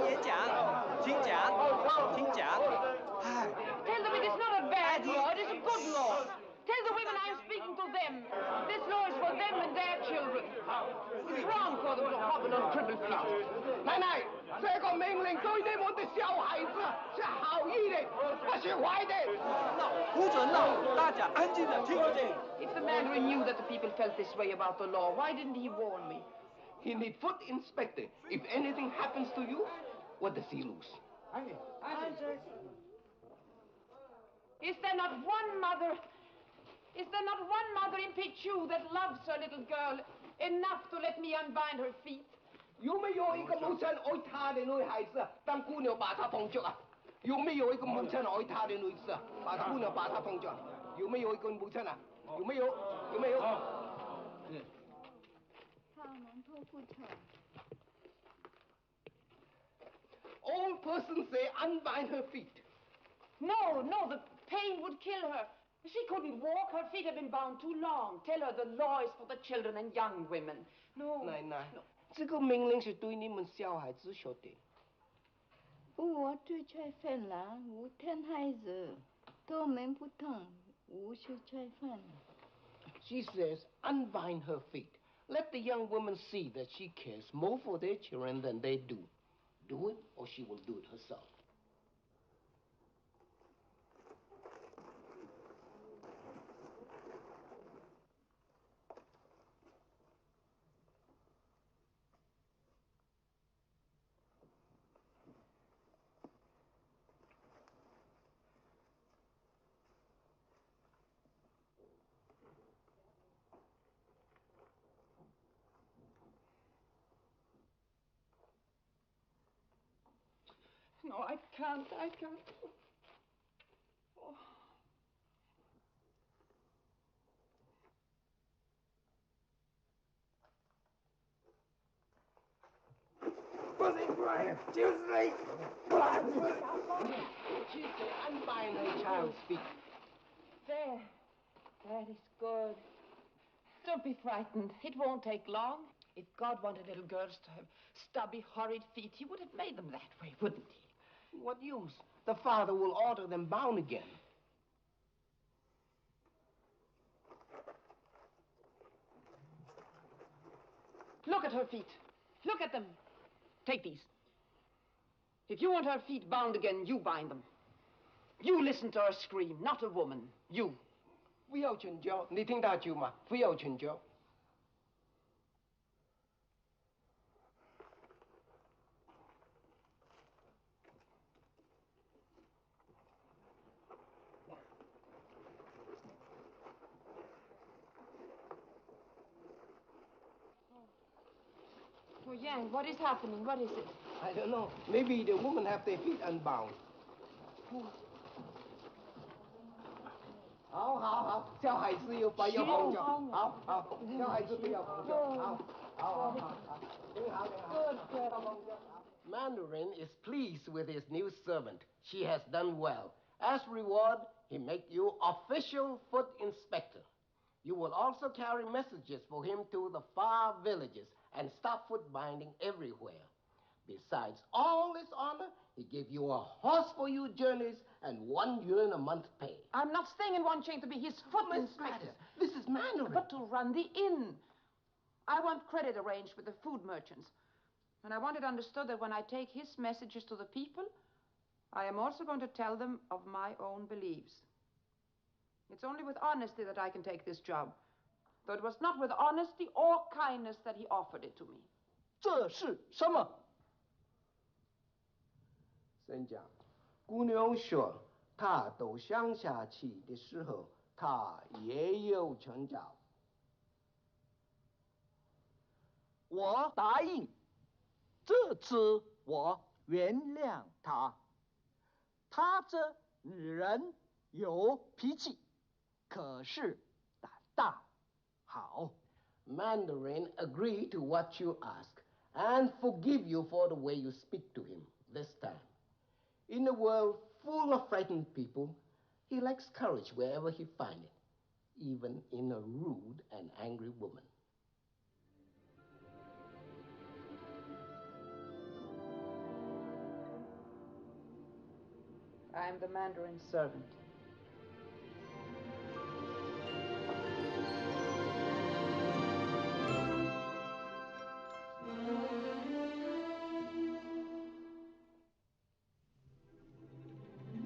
演讲，听讲，听讲。哎。 Tell them it is not a bad law, it is a good law. Tell the women I'm speaking to them. This law is for them and their children. It's wrong for them to hobble on crippled feet. 奶奶，这个命令对你们的小孩子是好意的，不是坏的。不准闹，大家安静的听着。If the Mandarin knew that the people felt this way about the law, why didn't he warn me? He need foot inspector. If anything happens to you, what does he lose? Is there not one mother in Pichu that loves her little girl enough to let me unbind her feet? 有没有一个母亲爱她的女孩子，当姑娘把她捧着啊？有没有一个母亲爱她的女子，把姑娘把她捧着？有没有一个母亲啊？有没有？有没有？All persons say unbind her feet. No, no, the pain would kill her. She couldn't walk. Her feet have been bound too long. Tell her the law is for the children and young women. No. 奶奶，这个命令是对你们小孩子说的。我对菜饭了，我疼孩子，都门不疼，我是菜饭。She says, unbind her feet. Let the young woman see that she cares more for their children than they do. Do it, or she will do it herself. No, I can't. Oh. Tuesday. She said, unbind her child's feet. There. That is good. Don't be frightened. It won't take long. If God wanted little girls to have stubby, horrid feet, he would have made them that way, wouldn't he? What use? The father will order them bound again. Look at her feet. Look at them. Take these. If you want her feet bound again, you bind them. You listen to her scream, not a woman. You. 不要请教，你听到就吗？不要请教。Oh, Yang, what is happening? What is it? I don't know. Maybe the women have their feet unbound. 好，小孩子有不要碰着，好，小孩子不要碰着，好。Mandarin is pleased with his new servant. She has done well. As reward, he make you official foot inspector. You will also carry messages for him to the far villages and stop foot binding everywhere. Besides all this honor, he gave you a horse for your journeys and 1 yuan a month pay. I'm not staying in one chain to be his foot inspector. This is Mandarin. But to run the inn. I want credit arranged with the food merchants. And I want it understood that when I take his messages to the people, I am also going to tell them of my own beliefs. It's only with honesty that I can take this job. Though it was not with honesty or kindness that he offered it to me. 这是什么？真讲，姑娘说，她到乡下去的时候，她也有劝教。我答应，这次我原谅他。他这女人有脾气，可是胆大，好。Mandarin agreed to what you ask and forgive you for the way you speak to him this time. In a world full of frightened people, he lacks courage wherever he finds it, even in a rude and angry woman. I am the Mandarin's servant.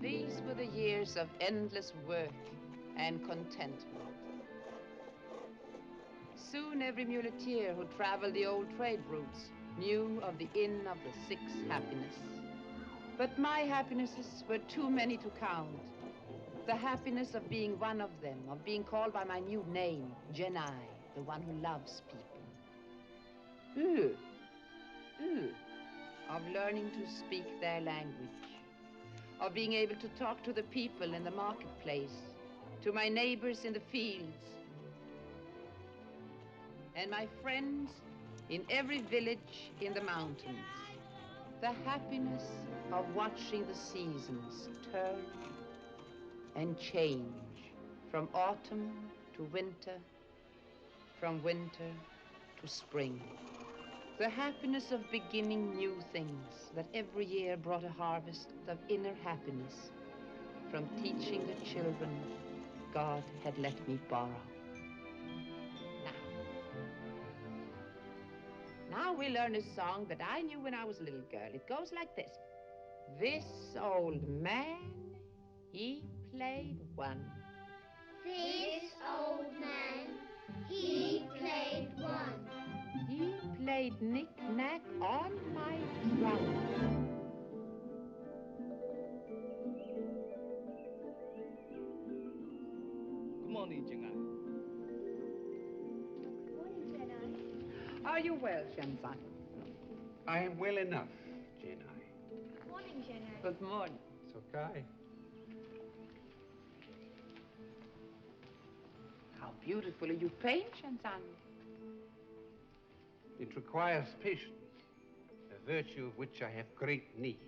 These were the years of endless work and contentment. Soon every muleteer who traveled the old trade routes knew of the Inn of the Six Happiness. But my happinesses were too many to count. The happiness of being one of them, of being called by my new name, Genai, the one who loves people. Of learning to speak their language, of being able to talk to the people in the marketplace, to my neighbors in the fields, and my friends in every village in the mountains. The happiness of watching the seasons turn and change from autumn to winter, from winter to spring. The happiness of beginning new things that every year brought a harvest of inner happiness from teaching the children God had let me borrow. Now we learn a song that I knew when I was a little girl. It goes like this. This old man, he played one. This old man, he played one. He played knick-knack on my drum. Good morning, Genai. Morning, Genai. Are you well, Shenzan? I am well enough, Genai. Morning, Genai. Good morning. It's okay. How beautifully you paint, Shenzan. It requires patience, a virtue of which I have great need.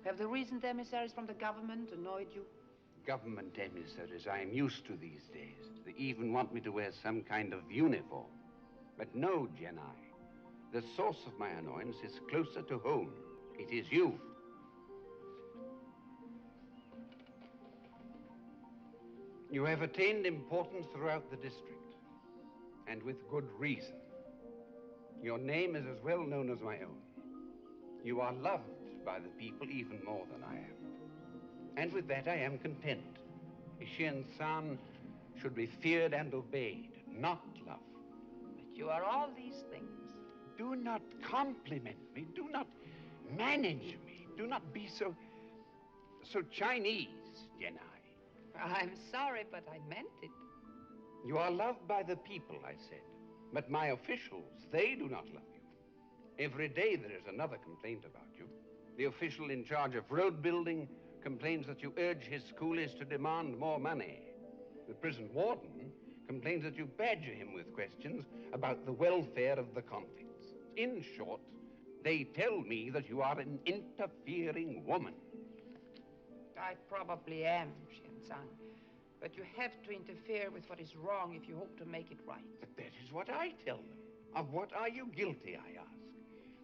Have the recent emissaries from the government annoyed you? Government emissaries I am used to these days. They even want me to wear some kind of uniform. But no, Genai. The source of my annoyance is closer to home. It is you. You have attained importance throughout the district, and with good reason. Your name is as well known as my own. You are loved by the people even more than I am. And with that I am content. Xian-san should be feared and obeyed, not loved. But you are all these things. Do not compliment me. Do not manage me. Do not be so Chinese, Genai. I'm sorry, but I meant it. You are loved by the people, I said. But my officials, they do not love you. Every day there is another complaint about you. The official in charge of road building complains that you urge his coolies to demand more money. The prison warden complains that you badger him with questions about the welfare of the convicts. In short, they tell me that you are an interfering woman. I probably am, Shin-san. But you have to interfere with what is wrong if you hope to make it right. But that is what I tell them. Of what are you guilty, I ask?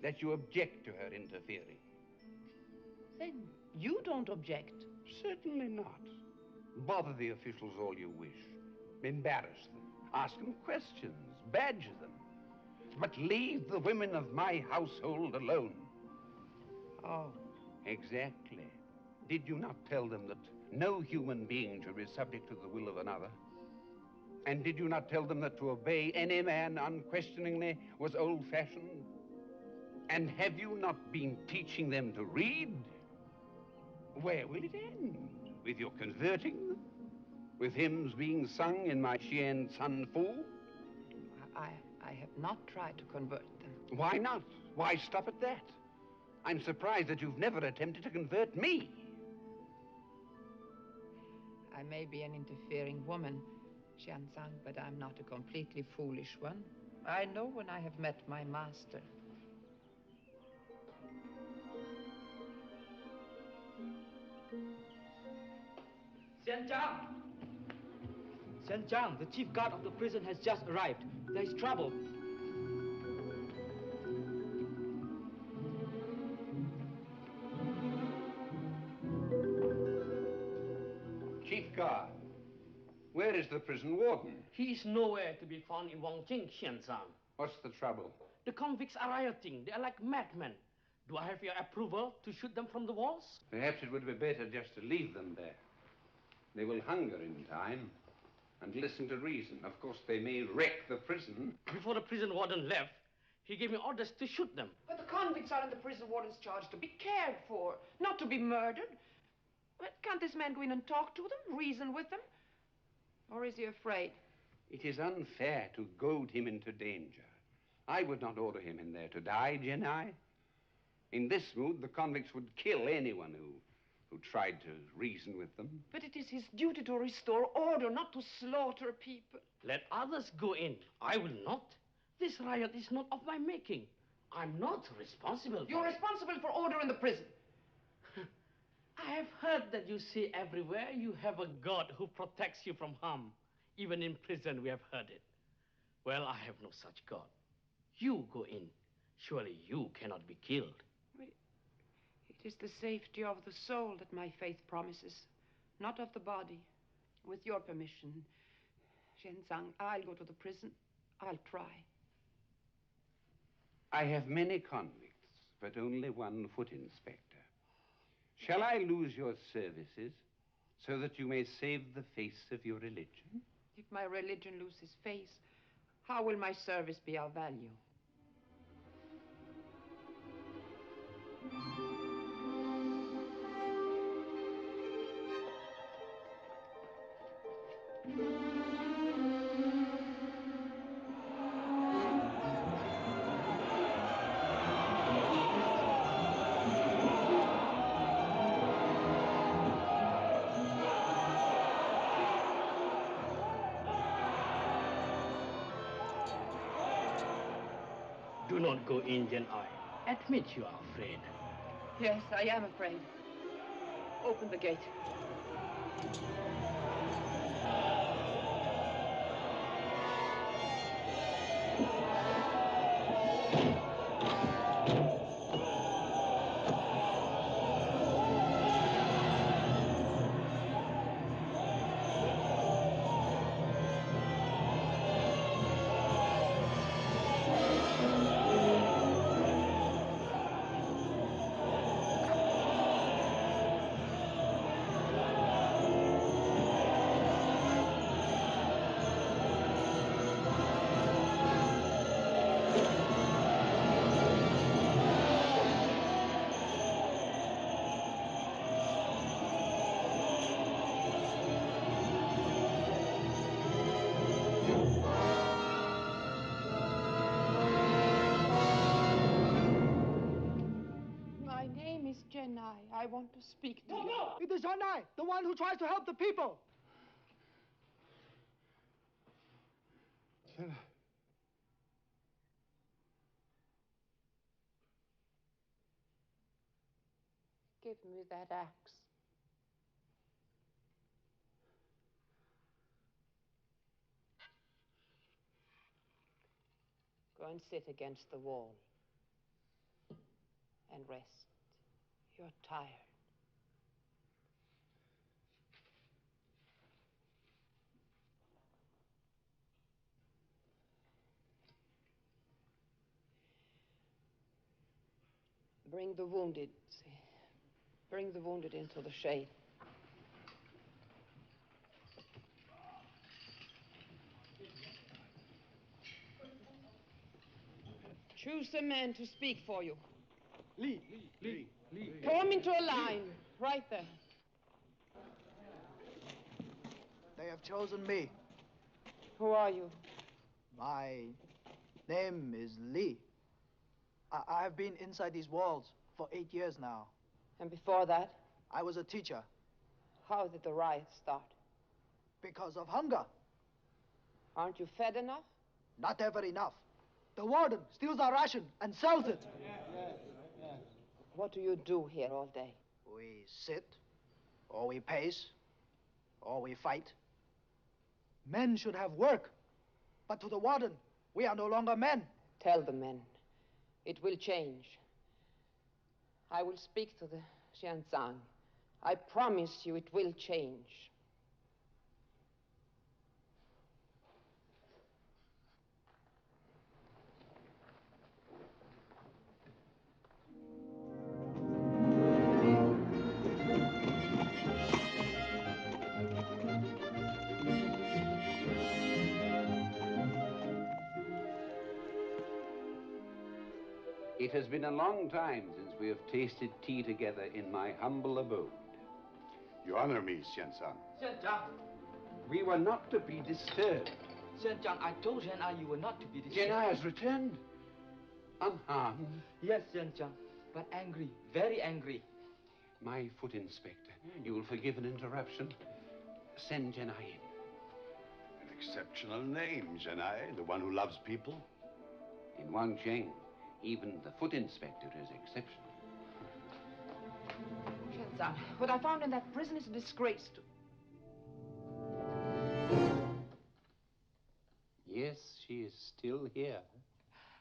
That you object to her interfering. Then you don't object. Certainly not. Bother the officials all you wish. Embarrass them. Ask them questions. Badger them. but leave the women of my household alone. Oh. Exactly. Did you not tell them that no human being should be subject to the will of another? And did you not tell them that to obey any man unquestioningly was old-fashioned? And have you not been teaching them to read? Where will it end? With your converting them? With hymns being sung in my Xian San Fu? I have not tried to convert them. Why not? Why stop at that? I'm surprised that you've never attempted to convert me. I may be an interfering woman, Xianzang, but I'm not a completely foolish one. I know when I have met my master. Xianzhang! Xianzhang, the chief guard of the prison has just arrived. There is trouble. Chief guard, where is the prison warden? He is nowhere to be found in Wangjing, Xianzhang. What's the trouble? The convicts are rioting. They are like madmen. Do I have your approval to shoot them from the walls? Perhaps it would be better just to leave them there. They will hunger in time and listen to reason. Of course, they may wreck the prison. Before the prison warden left, he gave me orders to shoot them. But the convicts are in the prison warden's charge to be cared for, not to be murdered. But can't this man go in and talk to them, reason with them? Or is he afraid? It is unfair to goad him into danger. I would not order him in there to die, Genai. In this mood, the convicts would kill anyone who tried to reason with them. But it is his duty to restore order, not to slaughter people. Let others go in. I will not. This riot is not of my making. I'm not responsible for You're it. responsible for order in the prison. I have heard that you say everywhere you have a God who protects you from harm. Even in prison, we have heard it. Well, I have no such God. You go in. Surely you cannot be killed. It is the safety of the soul that my faith promises, not of the body. With your permission, Shenzang, I'll go to the prison. I'll try. I have many convicts, but only one foot inspector. Shall I lose your services so that you may save the face of your religion? If my religion loses face, how will my service be of value? Do not go in, Genai. Admit you are afraid. Yes, I am afraid. Open the gate. My name is Genai. I want to speak to you. It is Genai, the one who tries to help the people. Give me that axe. Go and sit against the wall and rest. You're tired. Bring the wounded. Bring the wounded into the shade. Choose a man to speak for you. Lee. Form into a line, right there. They have chosen me. Who are you? My name is Lee. I have been inside these walls for 8 years now. And before that? I was a teacher. How did the riot start? Because of hunger. Aren't you fed enough? Not ever enough. The warden steals our ration and sells it. What do you do here all day? We sit, or we pace, or we fight. Men should have work. But to the warden, we are no longer men. Tell the men. It will change. I will speak to the Xianzang. I promise you it will change. It has been a long time since we have tasted tea together in my humble abode. You honor me, Xianzang. Xianzang. We were not to be disturbed. Xianzang, I told Zhenai you were not to be disturbed. Zhenai has returned. Unharmed. Yes, Xianzang, but angry, very angry. My foot inspector, you will forgive an interruption. Send Zhenai in. An exceptional name, Zhenai, the one who loves people. In Wangcheng, even the foot inspector is exceptional. Xianzang, what I found in that prison is a disgrace to... Yes, she is still here.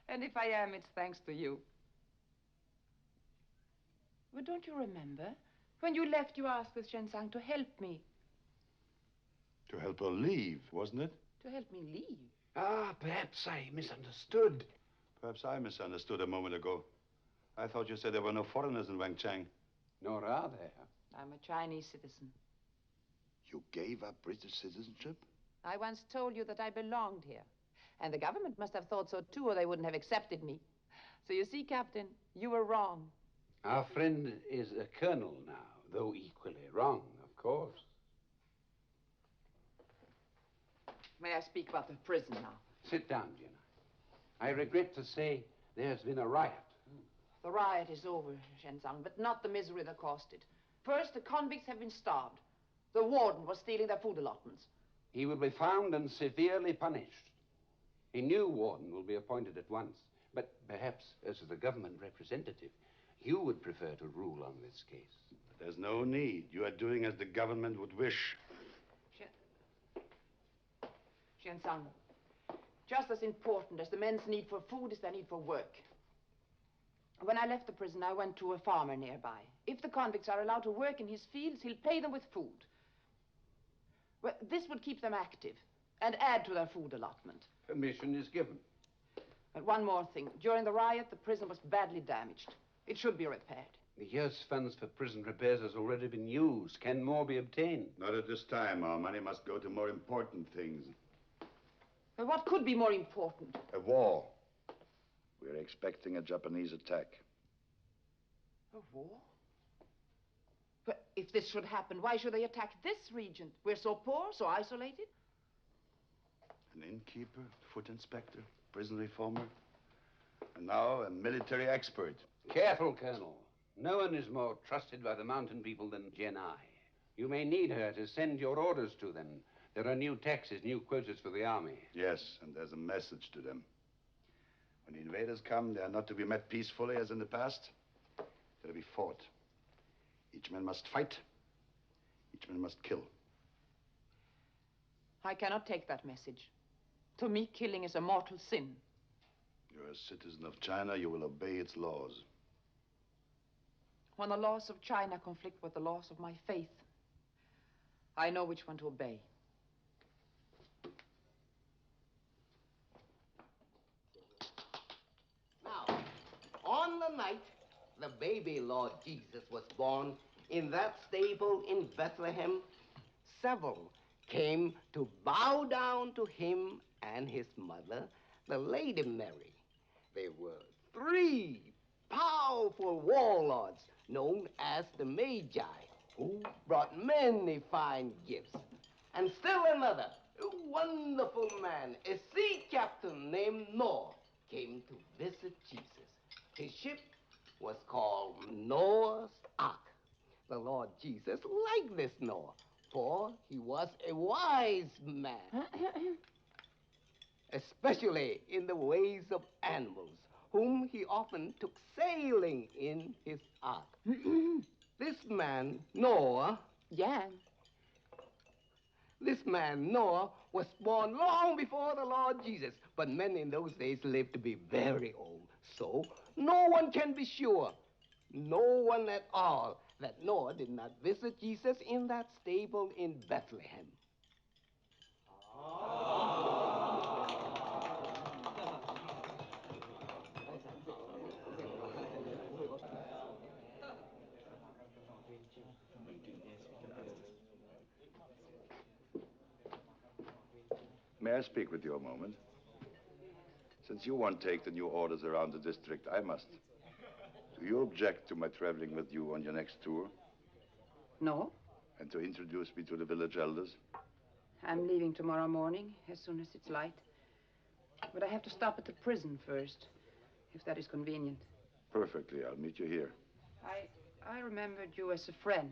And if I am, it's thanks to you. But don't you remember? When you left, you asked with Xianzang to help me. To help her leave, wasn't it? To help me leave? Ah, perhaps I misunderstood. Perhaps I misunderstood a moment ago. I thought you said there were no foreigners in Wangcheng. Nor are there. I'm a Chinese citizen. You gave up British citizenship? I once told you that I belonged here. And the government must have thought so too, or they wouldn't have accepted me. So you see, Captain, you were wrong. Our friend is a colonel now, though equally wrong, of course. May I speak about the prison now? Sit down, Jenna. I regret to say there's been a riot. The riot is over, Xianzang, but not the misery that caused it. First, the convicts have been starved. The warden was stealing their food allotments. He will be found and severely punished. A new warden will be appointed at once. But perhaps, as the government representative, you would prefer to rule on this case. There's no need. You are doing as the government would wish. Xianzang, just as important as the men's need for food is their need for work. When I left the prison, I went to a farmer nearby. If the convicts are allowed to work in his fields, he'll pay them with food. Well, this would keep them active and add to their food allotment. Permission is given. But one more thing. During the riot, the prison was badly damaged. It should be repaired. The year's funds for prison repairs has already been used. Can more be obtained? Not at this time. Our money must go to more important things. But what could be more important? A war. We're expecting a Japanese attack. A war? But if this should happen, why should they attack this region? We're so poor, so isolated. An innkeeper, foot inspector, prison reformer, and now a military expert. Careful, Colonel. No one is more trusted by the mountain people than Zhenai. You may need her to send your orders to them. There are new taxes, new quotas for the army. Yes, and there's a message to them. When the invaders come, they are not to be met peacefully as in the past. They're to be fought. Each man must fight. Each man must kill. I cannot take that message. To me, killing is a mortal sin. You're a citizen of China. You will obey its laws. When the laws of China conflict with the laws of my faith, I know which one to obey. Now, on the night the baby Lord Jesus was born in that stable in Bethlehem, several came to bow down to him and his mother, the Lady Mary. They were three powerful warlords known as the Magi, who brought many fine gifts. And still another, a wonderful man, a sea captain named Noah, came to visit Jesus. His ship was called Noah's Ark. The Lord Jesus liked this Noah, for he was a wise man, especially in the ways of animals, whom he often took sailing in his ark. This man, Noah, this man, Noah, was born long before the Lord Jesus, but men in those days lived to be very old. So no one can be sure, no one at all, that Noah did not visit Jesus in that stable in Bethlehem. May I speak with you a moment? Since you won't take the new orders around the district, I must. Do you object to my traveling with you on your next tour? No. And to introduce me to the village elders? I'm leaving tomorrow morning, as soon as it's light. But I have to stop at the prison first, if that is convenient. Perfectly. I'll meet you here. I remembered you as a friend.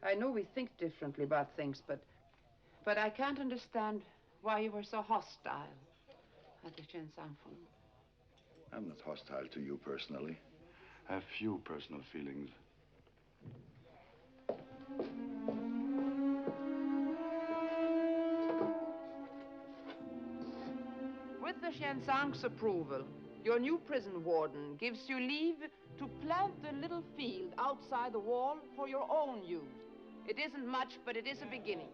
I know we think differently about things, but I can't understand why you were so hostile at the Shenzangfeng. I'm not hostile to you personally. I have few personal feelings. With the Shenzang's approval, your new prison warden gives you leave to plant a little field outside the wall for your own use. It isn't much, but it is a beginning.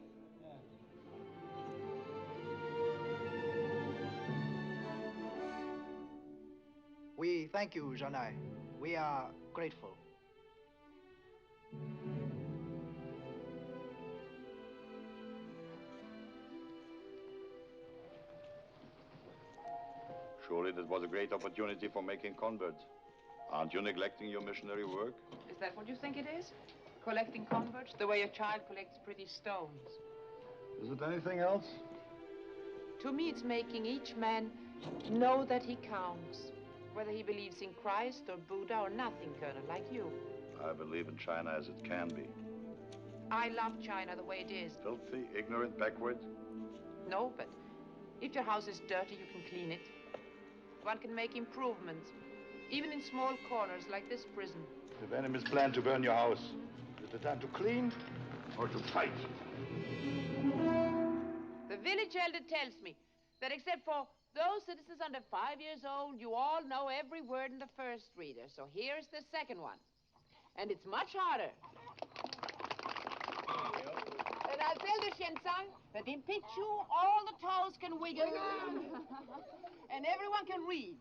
We thank you, Janai. We are grateful. Surely that was a great opportunity for making converts. Aren't you neglecting your missionary work? Is that what you think it is? Collecting converts, the way a child collects pretty stones. Is it anything else? To me, it's making each man know that he counts, whether he believes in Christ or Buddha or nothing, Colonel, like you. I believe in China as it can be. I love China the way it is. Filthy, ignorant, backward? No, but if your house is dirty, you can clean it. One can make improvements, even in small corners like this prison. If enemies plan to burn your house, is it the time to clean or to fight? The village elder tells me that except for those citizens under 5 years old, you all know every word in the first reader. So here's the second one. And it's much harder. And I'll tell the Shenzang that in picture all the toes can wiggle. And everyone can read.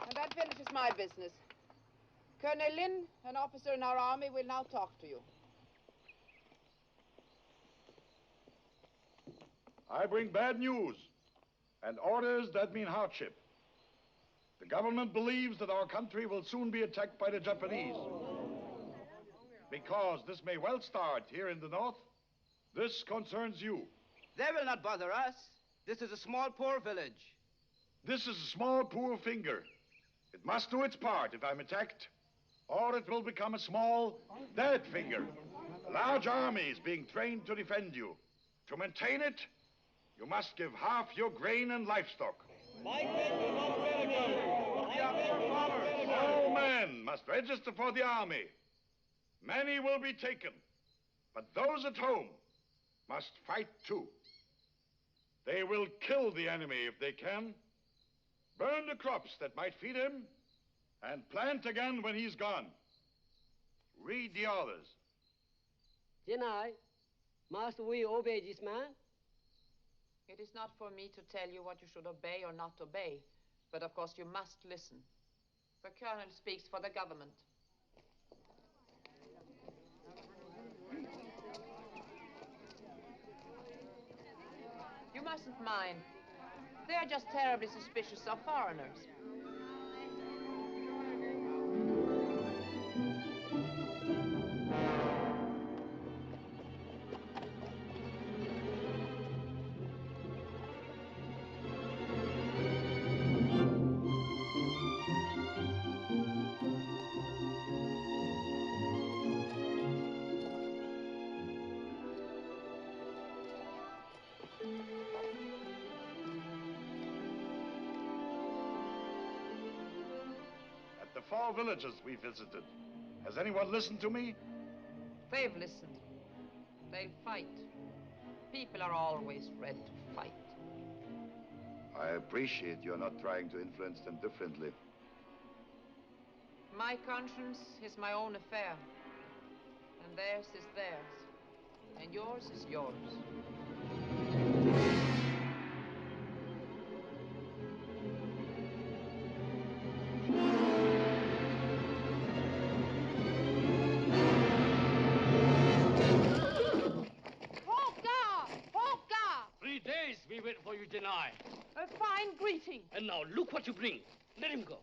And that finishes my business. Colonel Lin, an officer in our army, will now talk to you. I bring bad news and orders that mean hardship. The government believes that our country will soon be attacked by the Japanese. Because this may well start here in the north, this concerns you. They will not bother us. This is a small, poor village. This is a small, poor finger. It must do its part if I'm attacked, or it will become a small, dead finger. Large armies being trained to defend you. To maintain it, you must give half your grain and livestock. All men must register for the army. Many will be taken, but those at home must fight too. They will kill the enemy if they can, burn the crops that might feed him, and plant again when he's gone. Read the orders. Jenai, must we obey this man? It is not for me to tell you what you should obey or not obey, but of course you must listen. The colonel speaks for the government. You mustn't mind. They are just terribly suspicious of foreigners. At the 4 villages we visited, has anyone listened to me? They've listened. They'll fight. People are always ready to fight. I appreciate you're not trying to influence them differently. My conscience is my own affair. And theirs is theirs. And yours is yours. Hoka! Hoka! 3 days we wait for you, Deny. A fine greeting. And now look what you bring. Let him go.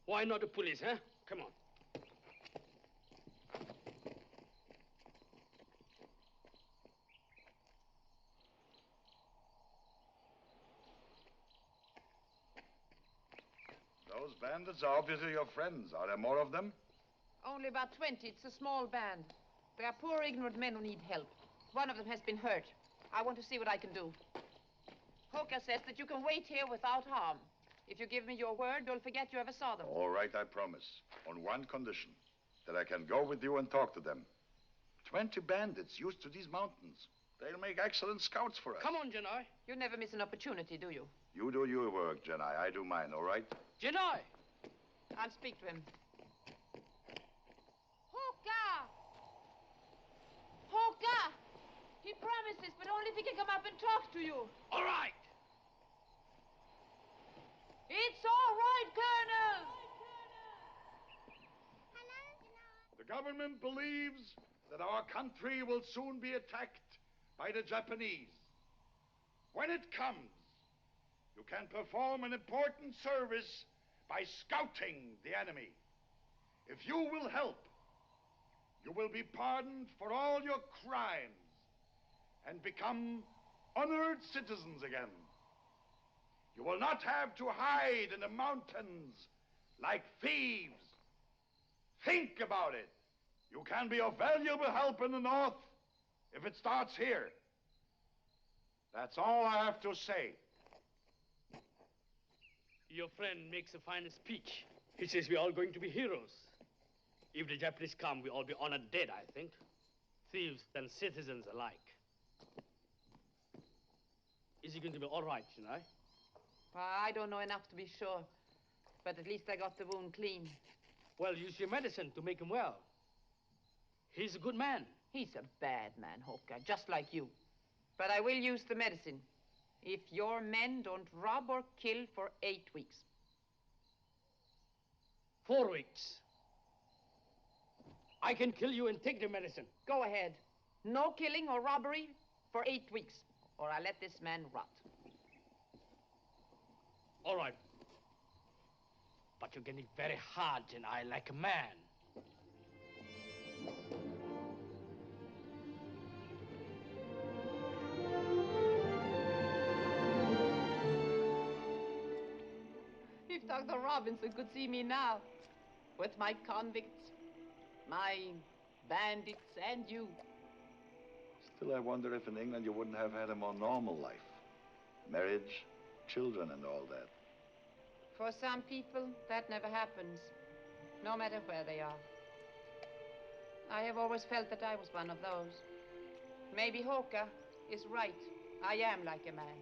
Why not the police, huh? Come on. Those bandits are obviously your friends. Are there more of them? Only about 20. It's a small band. They are poor, ignorant men who need help. One of them has been hurt. I want to see what I can do. Hoka says that you can wait here without harm. If you give me your word, you'll forget you ever saw them. All right, I promise. On one condition, that I can go with you and talk to them. 20 bandits used to these mountains. They'll make excellent scouts for us. Come on, Janai. You never miss an opportunity, do you? You do your work, Janai. I do mine, all right? Janai! I'll speak to him. Hoka! Hoka! He promises, but only if he can come up and talk to you. All right! It's all right, Colonel! The government believes that our country will soon be attacked by the Japanese. When it comes, you can perform an important service by scouting the enemy. If you will help, you will be pardoned for all your crimes and become honored citizens again. You will not have to hide in the mountains like thieves. Think about it. You can be of valuable help in the north if it starts here. That's all I have to say. Your friend makes a fine speech. He says we're all going to be heroes. If the Japanese come, we'll all be honored dead, I think. Thieves and citizens alike. Is he going to be all right, Janai? I don't know enough to be sure. But at least I got the wound clean. Well, use your medicine to make him well. He's a good man. He's a bad man, Hoka, just like you. But I will use the medicine. If your men don't rob or kill for 8 weeks. 4 weeks. I can kill you and take the medicine. Go ahead. No killing or robbery for 8 weeks, or I'll let this man rot. All right. But you're getting very hard, Janai, like a man. If Dr. Robinson could see me now, with my convicts, my bandits, and you. Still, I wonder if in England you wouldn't have had a more normal life. Marriage, children, and all that. For some people, that never happens, no matter where they are. I have always felt that I was one of those. Maybe Hoka is right. I am like a man.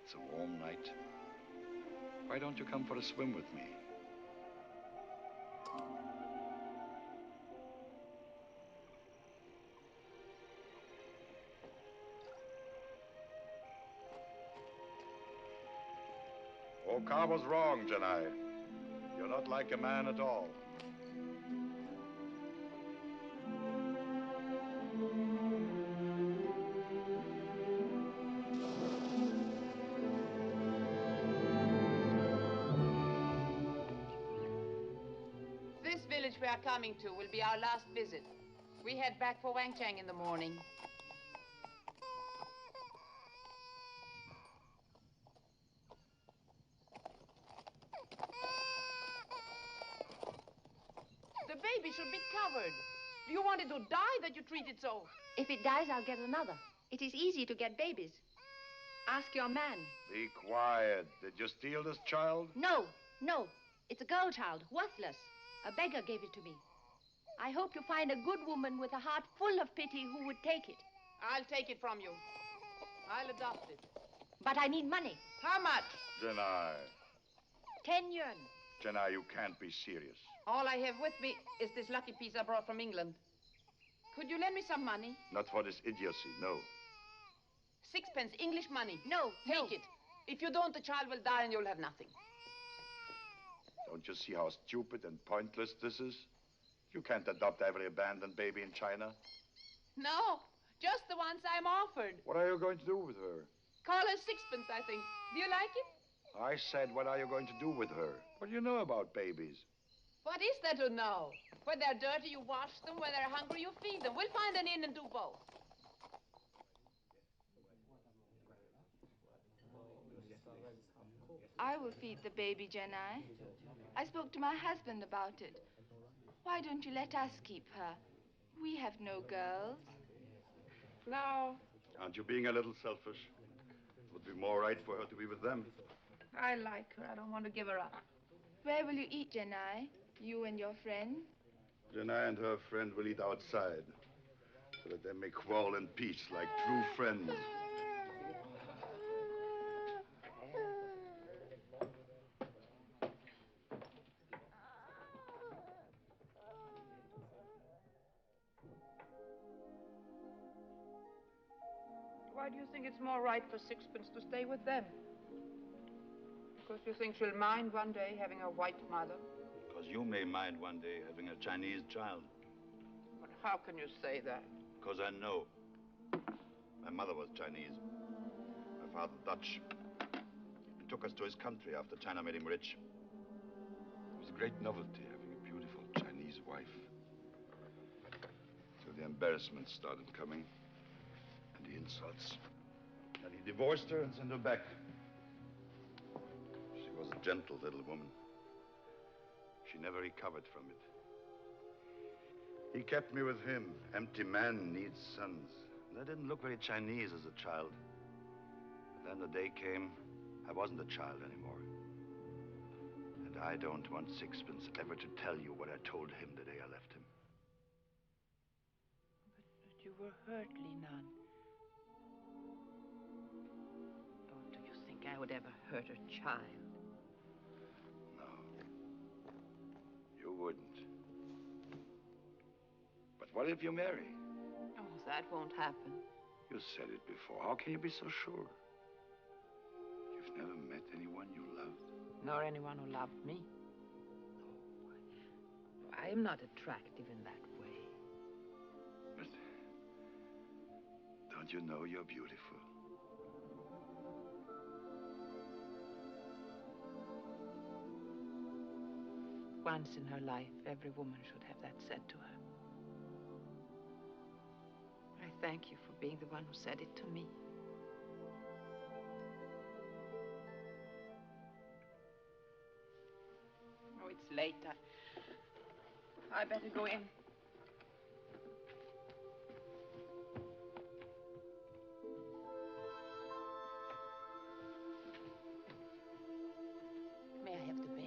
It's a warm night. Why don't you come for a swim with me? Oka was wrong, Janai. You're not like a man at all. This village we are coming to will be our last visit. We head back for Wangchang in the morning. The baby should be covered. Do you want it to die that you treat it so? If it dies, I'll get another. It is easy to get babies. Ask your man. Be quiet. Did you steal this child? No, no. It's a girl child, worthless. A beggar gave it to me. I hope you find a good woman with a heart full of pity who would take it. I'll take it from you. I'll adopt it. But I need money. How much? Janai. 10 yuan. Janai, you can't be serious. All I have with me is this lucky piece I brought from England. Could you lend me some money? Not for this idiocy, no. 6 pence, English money. No, take it. If you don't, the child will die and you'll have nothing. Don't you see how stupid and pointless this is? You can't adopt every abandoned baby in China. No, just the ones I'm offered. What are you going to do with her? Call her 6 pence, I think. Do you like it? I said, what are you going to do with her? What do you know about babies? What is there to know? When they're dirty, you wash them. When they're hungry, you feed them. We'll find an inn and do both. I will feed the baby, Janai. I spoke to my husband about it. Why don't you let us keep her? We have no girls. No, Aren't you being a little selfish? It would be more right for her to be with them. I like her. I don't want to give her up. Where will you eat, Janai? You and your friend? Janai and her friend will eat outside, so that they may quarrel in peace like true friends. Why do you think it's more right for 6 pence to stay with them? Because you think she'll mind one day having a white mother? Because you may mind one day having a Chinese child. But how can you say that? Because I know. My mother was Chinese. My father Dutch. He took us to his country after China made him rich. It was a great novelty having a beautiful Chinese wife. So the embarrassments started coming. And the insults. Then he divorced her and sent her back. She was a gentle little woman. She never recovered from it. He kept me with him. Empty man needs sons. And I didn't look very Chinese as a child. But then the day came, I wasn't a child anymore. And I don't want 6 pence ever to tell you what I told him the day I left him. But you were hurt, Linan. Oh, do you think I would ever hurt a child? You wouldn't. But what if you marry? Oh, that won't happen. You said it before. How can you be so sure? You've never met anyone you loved? Nor anyone who loved me. No, I am not attractive in that way. But don't you know you're beautiful? Once in her life, every woman should have that said to her. I thank you for being the one who said it to me. Oh, it's late. I better go in. May I have the baby?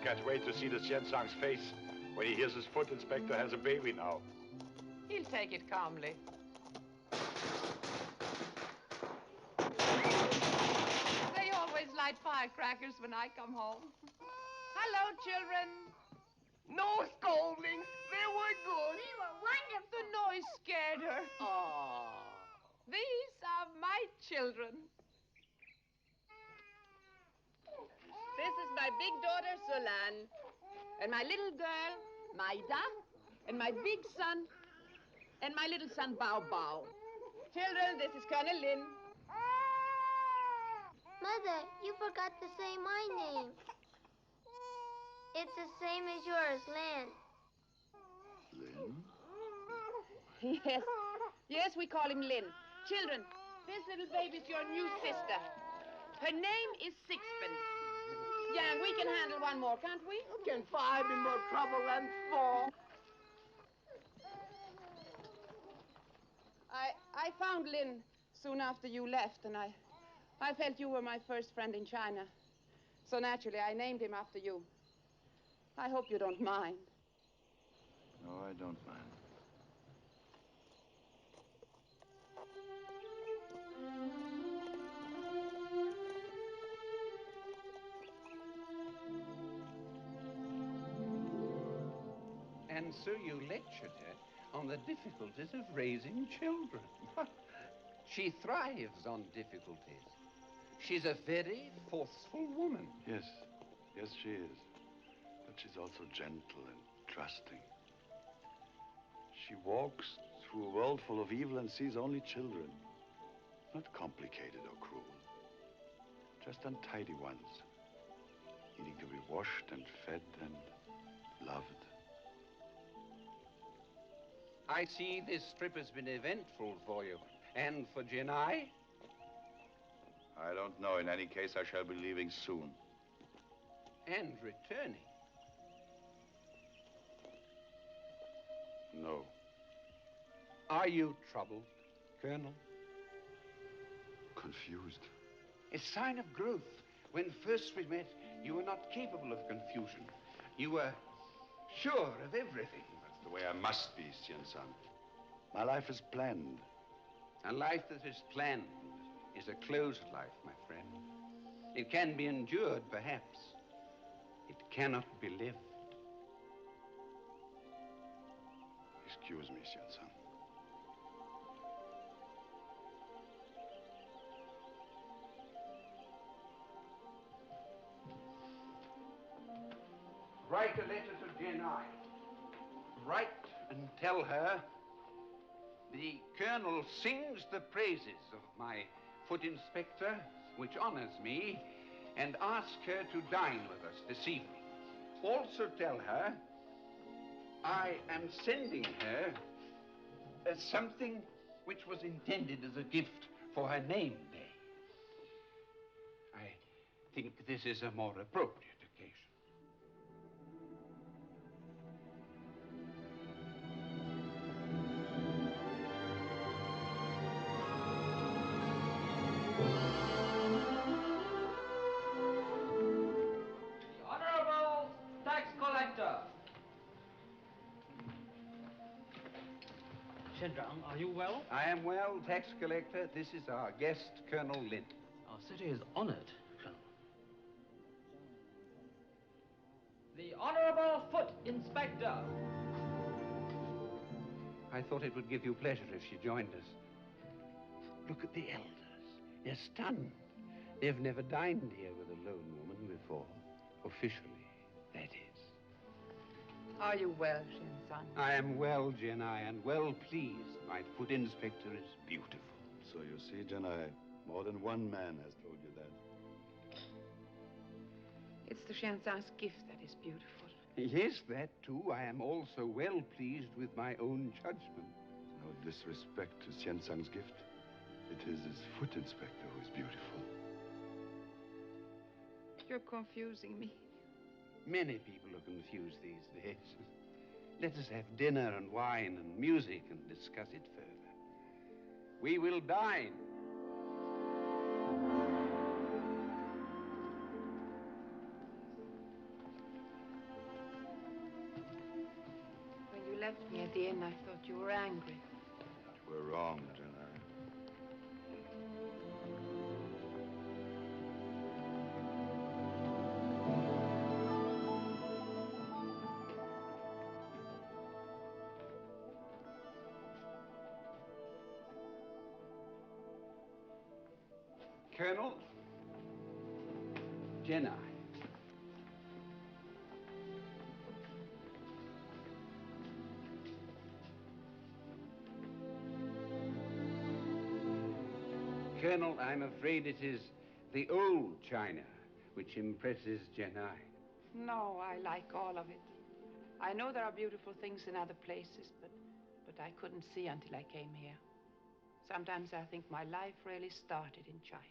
can't wait to see the Xianzang's face when he hears his foot inspector has a baby now. He'll take it calmly. They always light firecrackers when I come home. Hello, children. No scoldings. They were good. They were wonderful. The noise scared her. Oh. These are my children. This is my big daughter, Solan, and my little girl, Maida, and my big son, and my little son, Bao Bao. Children, this is Colonel Lin. Mother, you forgot to say my name. It's the same as yours, Lynn. Lynn? Yes. Yes, we call him Lin. Children, this little baby's your new sister. Her name is Sixpence. Yang, we can handle one more, can't we? Can 5 be more trouble than 4? I found Lin soon after you left, and I felt you were my first friend in China. So naturally, I named him after you. I hope you don't mind. No, I don't mind. And so you lectured her on the difficulties of raising children. She thrives on difficulties. She's a very forceful woman. Yes, yes, she is. But she's also gentle and trusting. She walks through a world full of evil and sees only children. Not complicated or cruel. Just untidy ones. Needing to be washed and fed and loved. I see this trip has been eventful for you. And for Jenai? I don't know. In any case, I shall be leaving soon. And returning? No. Are you troubled, Colonel? Confused. A sign of growth. When first we met, you were not capable of confusion. You were sure of everything. That's the way I must be, Xianzang. My life is planned. A life that is planned is a closed life, my friend. It can be endured, perhaps. It cannot be lived. Excuse me, Xianzang. Write a letter to Jenai. Write and tell her the colonel sings the praises of my foot inspector, which honors me, and ask her to dine with us this evening. Also tell her I am sending her something which was intended as a gift for her name day. I think this is a more appropriate occasion. The Honorable Tax Collector. Shendrang, are you well? I am well, tax collector. This is our guest, Colonel Lin. Our city is honored, Colonel. The Honorable Foot Inspector. I thought it would give you pleasure if she joined us. Look at the elders. They're stunned. They've never dined here with a lone woman before. Officially, that is. Are you well, Shin-san? I am well, Jenai, and well pleased. My foot inspector is beautiful. So you see, Jenai, more than one man has told you that. It's the Shan-san's gift that is beautiful. Yes, that too. I am also well pleased with my own judgment. No disrespect to Xianzang's gift. It is his foot inspector who is beautiful. You're confusing me. Many people are confused these days. Let us have dinner and wine and music and discuss it further. We will dine. left me at the inn, I thought you were angry. You were wrong, Jenna. Colonel? Jenna. Colonel, I'm afraid it is the old China which impresses Jenna. No, I like all of it. I know there are beautiful things in other places, but I couldn't see until I came here. Sometimes I think my life really started in China.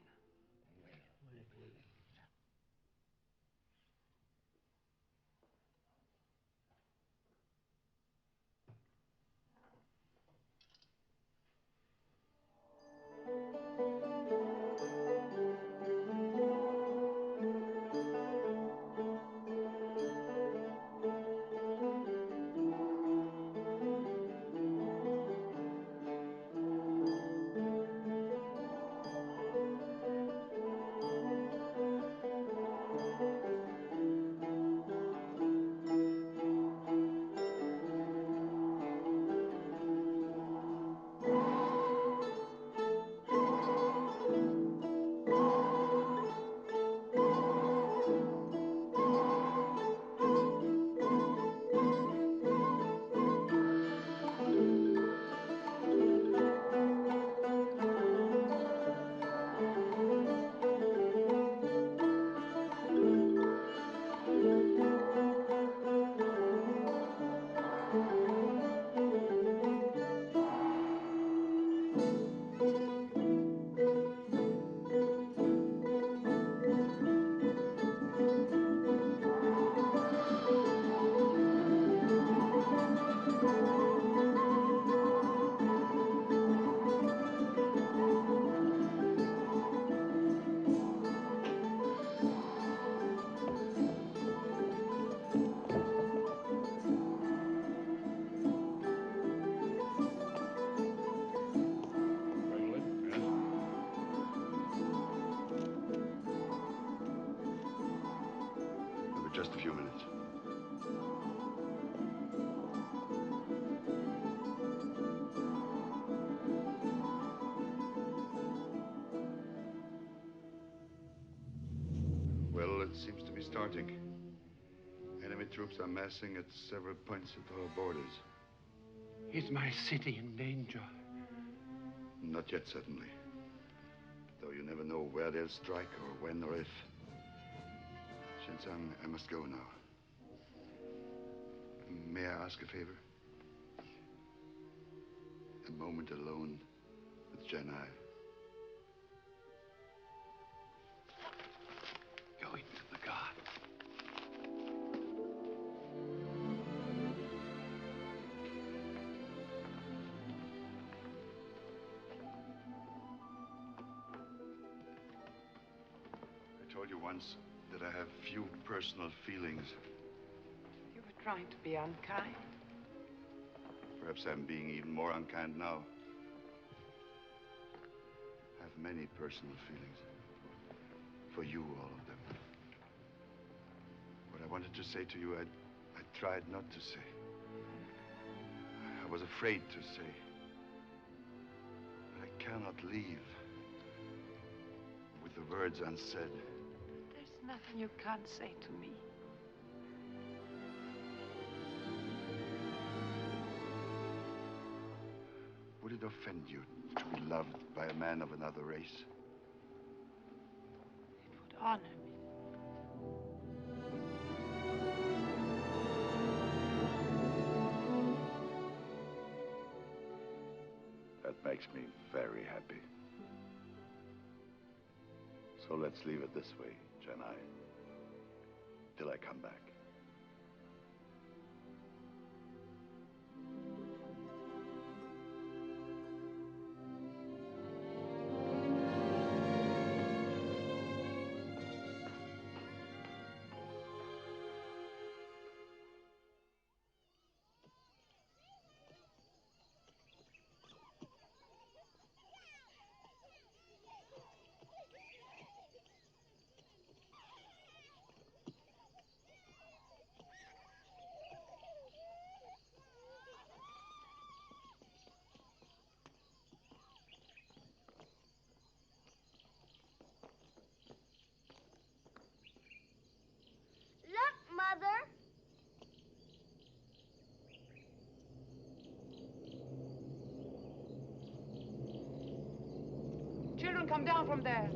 Just a few minutes. Well, it seems to be starting. Enemy troops are massing at several points at our borders. Is my city in danger? Not yet, certainly. Though you never know where they'll strike or when or if. Shinsang, I must go now. May I ask a favor? A moment alone with Jenai. Go into the garden. I told you once that I have few personal feelings. You were trying to be unkind. Perhaps I'm being even more unkind now. I have many personal feelings. For you, all of them. What I wanted to say to you, I tried not to say. I was afraid to say. But I cannot leave with the words unsaid. There's nothing you can't say to me. Would it offend you to be loved by a man of another race? It would honor me. That makes me very happy. So let's leave it this way, Jenai, till I come back. come down from there.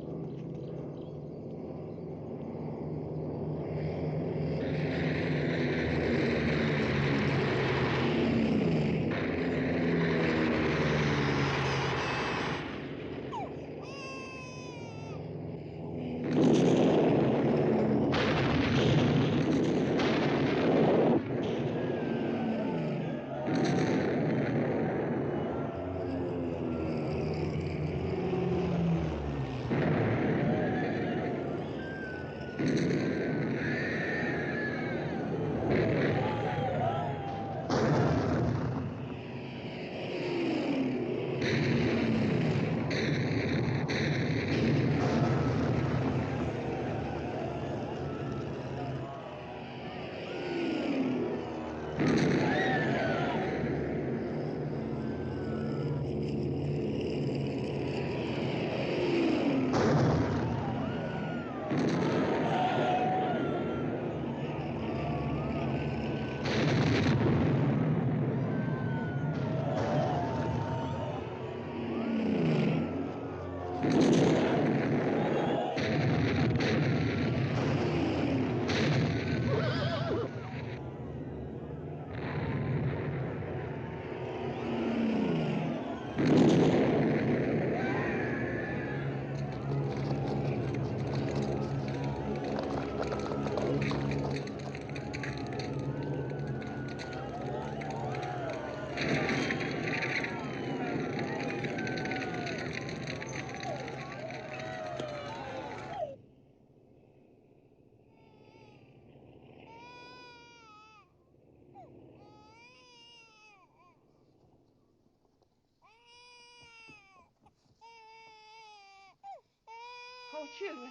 Oh, children,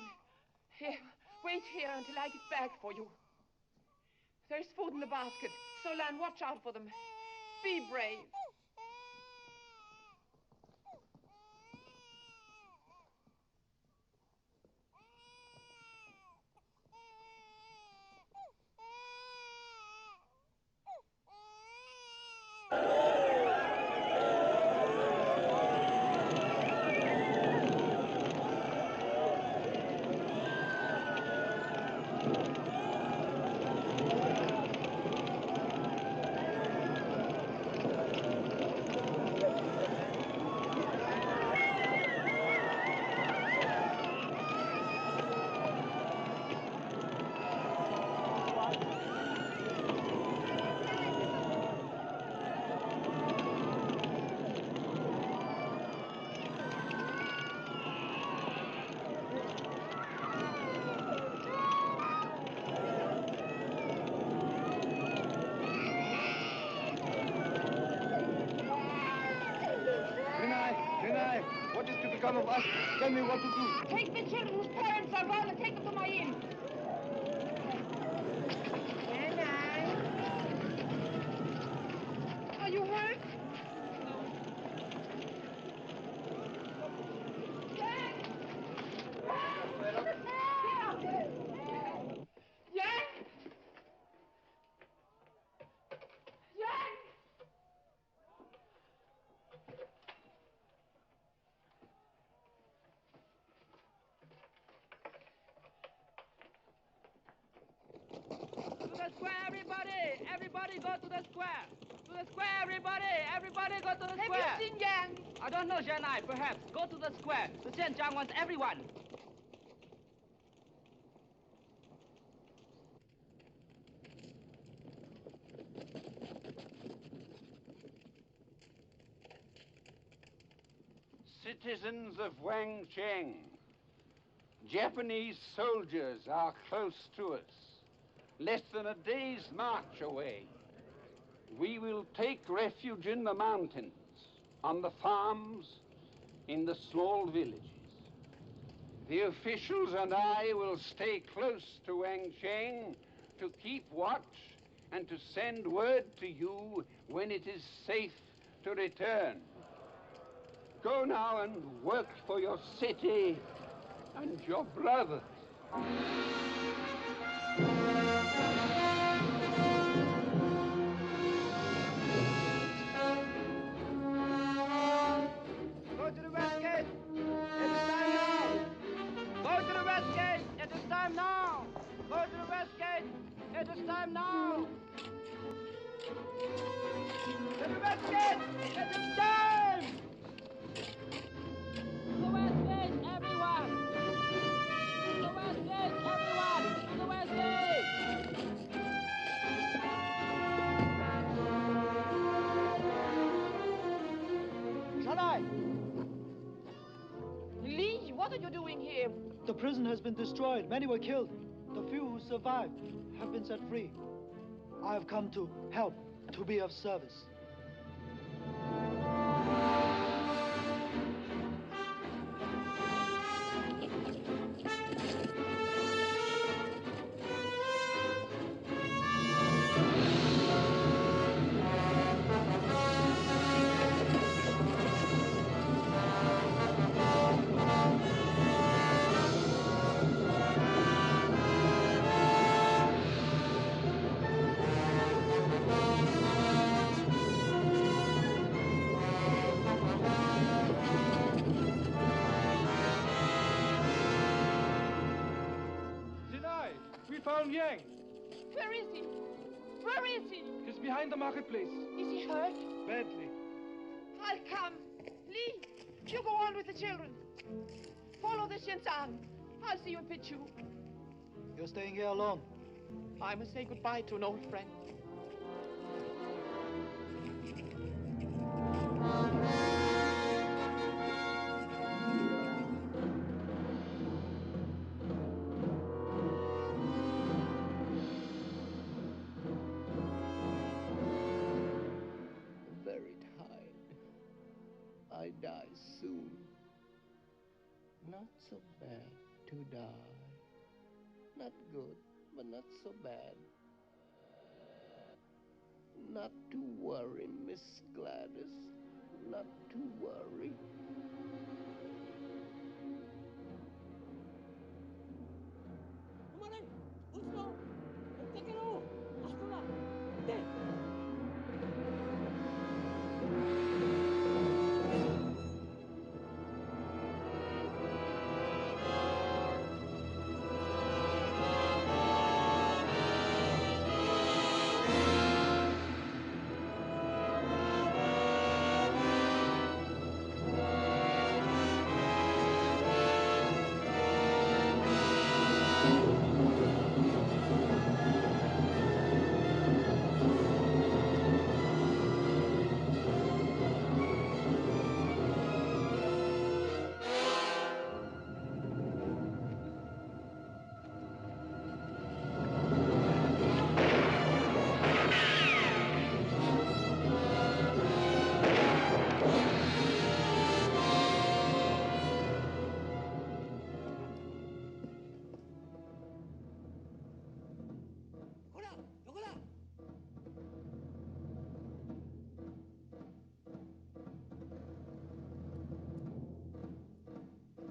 here, wait here until I get back for you. There's food in the basket. Solan, watch out for them. Be brave. Jenai, what is to become of us? Tell me what to do. Take the children whose parents are well and take them to my inn. Are you hurt? To the square, everybody! Everybody go to the square! To the square, everybody! Everybody go to the square! Have you seen Yang? I don't know, Janai. Perhaps. Go to the square. The Xianjiang wants everyone. Citizens of Wangcheng, Japanese soldiers are close to us, less than a day's march away. We will take refuge in the mountains, on the farms, in the small villages. The officials and I will stay close to Wangcheng to keep watch and to send word to you when it is safe to return. Go now and work for your city and your brothers. Go to the west gate. It is time now. him now! To the west gate! Let him down! To the west gate, everyone! To the west gate, everyone! To the west gate! Shanai! Lee, what are you doing here? The prison has been destroyed. Many were killed. The few who survived have been set free. I have come to help, to be of service. Sinai, we found Yang. Where is he? Where is he? He's behind the marketplace. Is he hurt? Badly. I'll come. Lee, you go on with the children. Follow the Shinsan. I'll see you in Pichu. You're staying here alone. I must say goodbye to an old friend. Very tired. I die soon. Not so bad to die. Not good, but not so bad. Not to worry, Miss Gladys. Not to worry. Kemarin, Usko, Tekelo, Astola, Deh.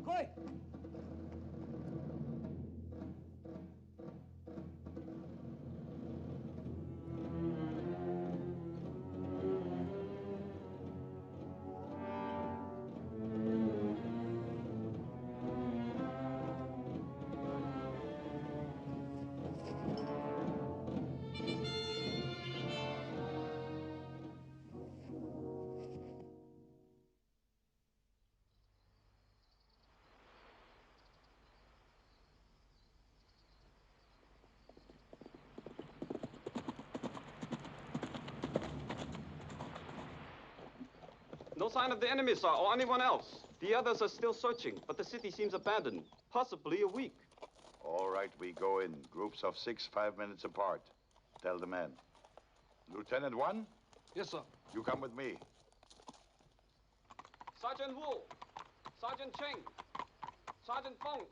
Koi! No sign of the enemy, sir, or anyone else. The others are still searching, but the city seems abandoned. Possibly a week. All right, we go in. Groups of 6, 5 minutes apart. Tell the men. Lieutenant 1? Yes, sir. You come with me. Sergeant Wu, Sergeant Cheng, Sergeant Feng.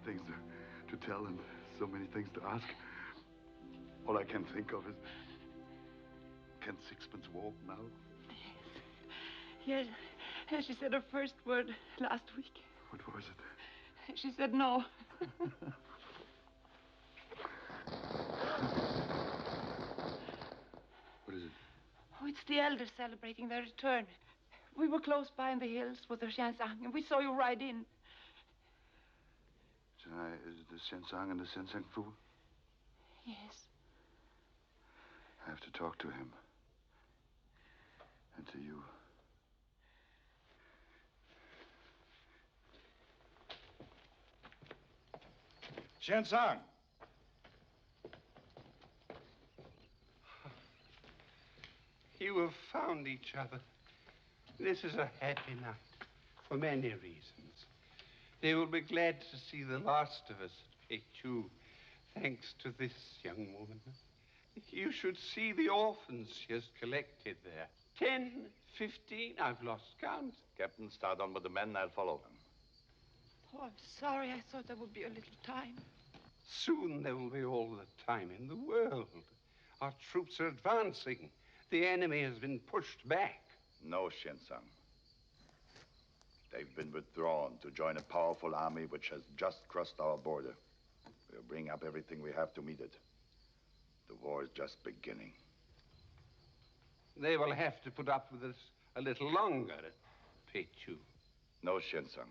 things to tell and so many things to ask. All I can think of is, can Sixpence walk now? Yes. Yes, she said her first word last week. What was it? She said no. What is it? Oh, it's the elders celebrating their return. We were close by in the hills with the Xiansang, and we saw you ride in. Is it the Xiansang and the Xiansang Fu? Yes. I have to talk to him. And to you. Xiansang! You have found each other. This is a happy night, for many reasons. They will be glad to see the last of us at Pechu, thanks to this young woman. You should see the orphans she has collected there. 10, 15, I've lost count. Captain, start on with the men. I'll follow them. Oh, I'm sorry. I thought there would be a little time. Soon there will be all the time in the world. Our troops are advancing. The enemy has been pushed back. No, Xiansang. They've been withdrawn to join a powerful army which has just crossed our border. We'll bring up everything we have to meet it. The war is just beginning. They will have to put up with us a little longer at Pechu. No, Xiansang.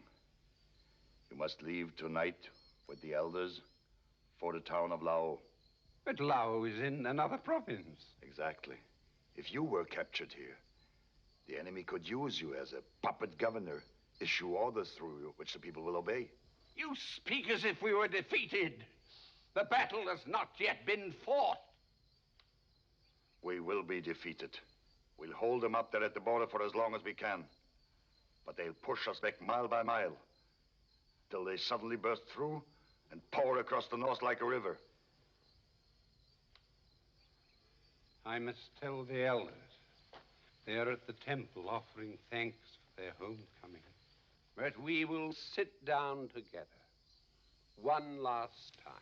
You must leave tonight with the elders for the town of Lao. But Lao is in another province. Exactly. If you were captured here, the enemy could use you as a puppet governor, issue orders through you, which the people will obey. You speak as if we were defeated. The battle has not yet been fought. We will be defeated. We'll hold them up there at the border for as long as we can. But they'll push us back mile by mile, till they suddenly burst through and pour across the north like a river. I must tell the elders. They are at the temple offering thanks for their homecoming. But we will sit down together one last time.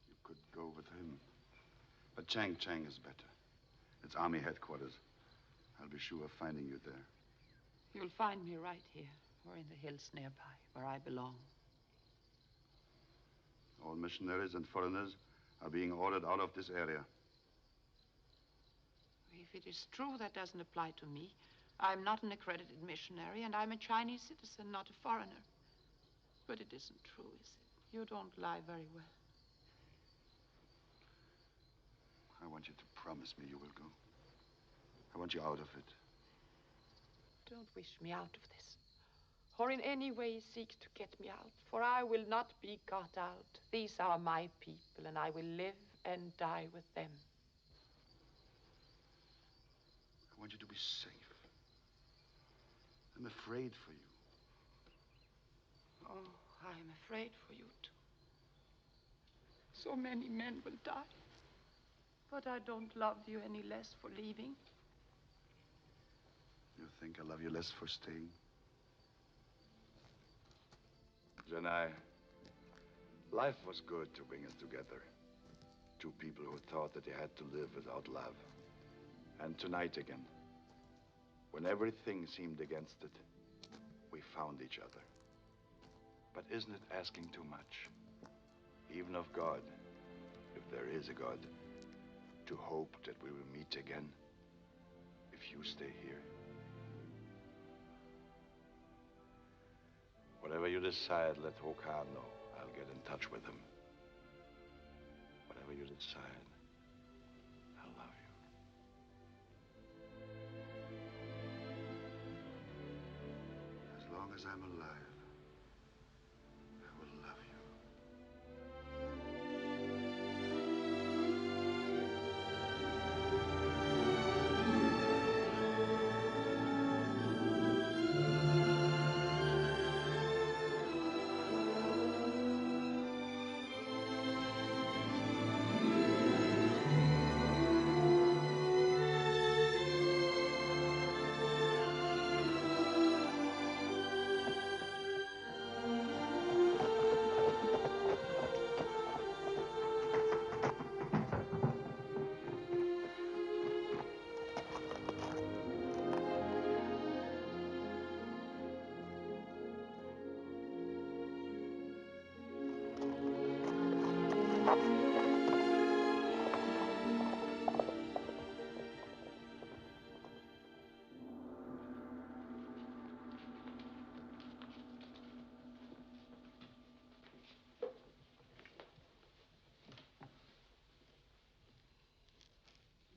You could go with him. But Chang is better. It's army headquarters. I'll be sure of finding you there. You'll find me right here, or in the hills nearby, where I belong. All missionaries and foreigners are being ordered out of this area. If it is true, that doesn't apply to me. I'm not an accredited missionary, and I'm a Chinese citizen, not a foreigner. But it isn't true, is it? You don't lie very well. I want you to promise me you will go. I want you out of it. Don't wish me out of this, or in any way seek to get me out, for I will not be got out. These are my people, and I will live and die with them. I want you to be safe. I'm afraid for you. Oh, I am afraid for you, too. So many men will die. But I don't love you any less for leaving. You think I love you less for staying? Janai, life was good to bring us together. Two people who thought that they had to live without love. And tonight again, when everything seemed against it, we found each other. But isn't it asking too much? Even of God, if there is a God, to hope that we will meet again if you stay here? Whatever you decide, let Hokan know. I'll get in touch with him. Whatever you decide, I love you. As long as I'm alive, I will love you.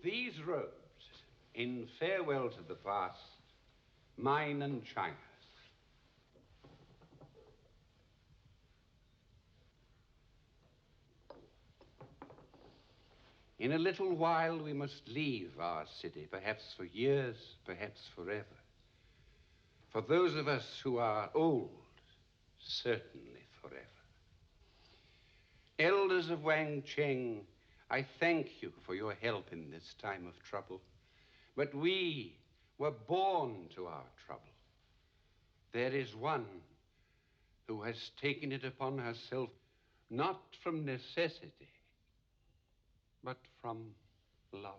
These robes, in farewell to the past, mine and China's. In a little while, we must leave our city, perhaps for years, perhaps forever. For those of us who are old, certainly forever. Elders of Wang Cheng, I thank you for your help in this time of trouble. But we were born to our trouble. There is one who has taken it upon herself, not from necessity, but from love.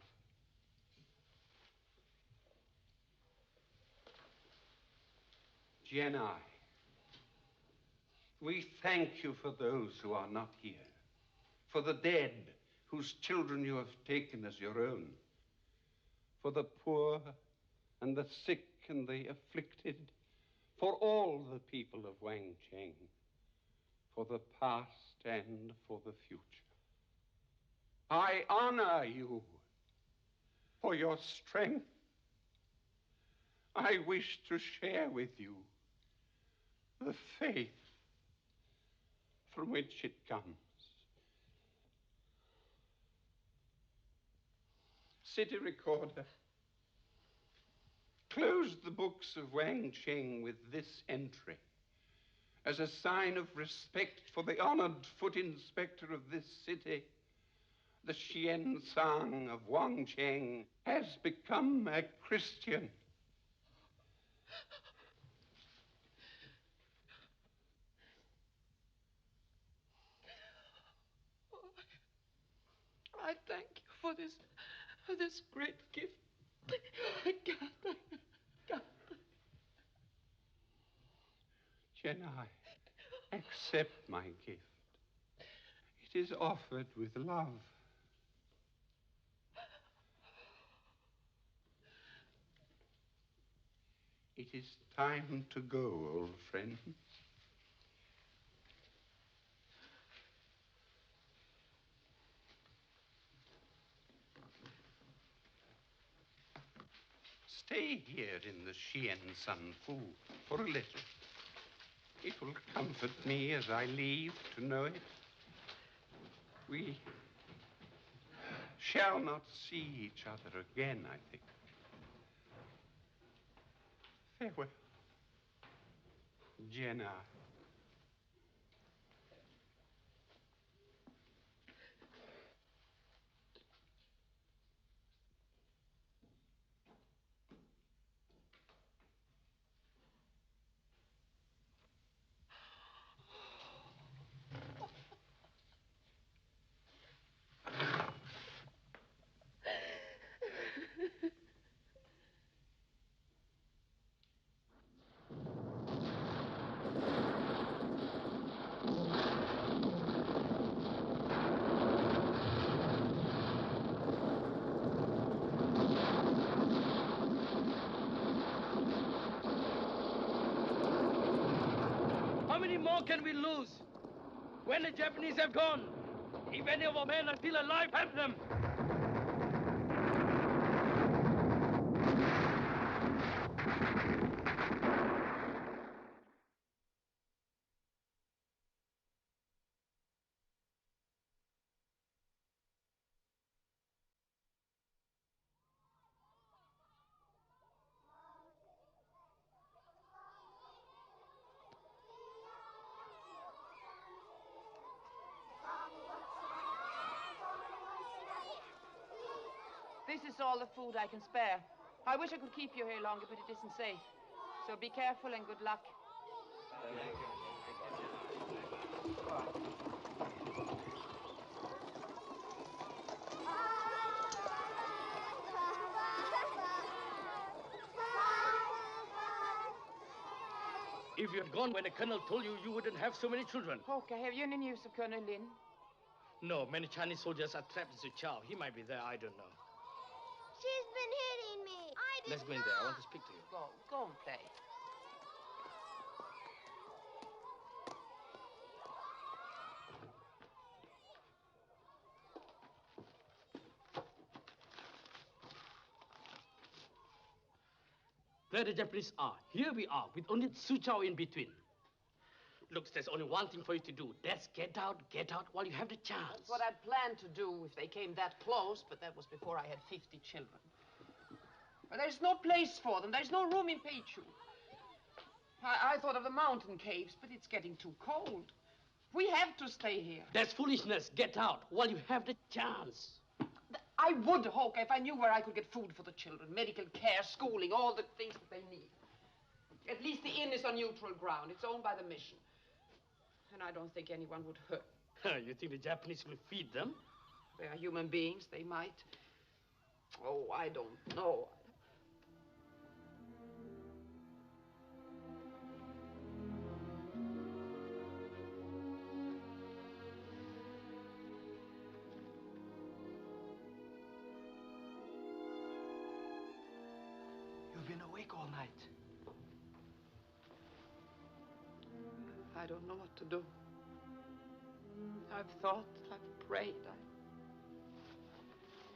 Jenai, we thank you for those who are not here, for the dead whose children you have taken as your own, for the poor and the sick and the afflicted, for all the people of Wang Cheng, for the past and for the future. I honor you for your strength. I wish to share with you the faith from which it comes. City recorder, close the books of Wang Cheng with this entry as a sign of respect for the honored foot inspector of this city. The Xian Sang of Wang Cheng has become a Christian. I thank you for this great gift. I can't. Jenai, accept my gift. It is offered with love. It is time to go, old friend. Stay here in the Xian San Fu for a little. It will comfort me as I leave to know it. We shall not see each other again, I think. Farewell, Jenna. How many more can we lose? When the Japanese have gone, if any of our men are still alive, help them. This is all the food I can spare. I wish I could keep you here longer, but it isn't safe. So be careful and good luck. If you had gone when the colonel told you, you wouldn't have so many children. Okay, have you any news of Colonel Lin? No, many Chinese soldiers are trapped in Suchao. He might be there, I don't know. She's been hitting me. Let's go in there. I want to speak to you. Go and play. where the Japanese are. Here we are, with only Suchao in between. Look, there's only one thing for you to do. That's get out while you have the chance. That's what I'd planned to do if they came that close, but that was before I had 50 children. But there's no place for them. There's no room in Peichu. I thought of the mountain caves, but it's getting too cold. We have to stay here. That's foolishness. Get out while you have the chance. I would, Hoka, if I knew where I could get food for the children, medical care, schooling, all the things that they need. At least the inn is on neutral ground. It's owned by the mission. And I don't think anyone would hurt. You think the Japanese will feed them? They are human beings. They might. Oh, I don't know. You've been awake all night. I don't know what to do. I've thought, I've prayed.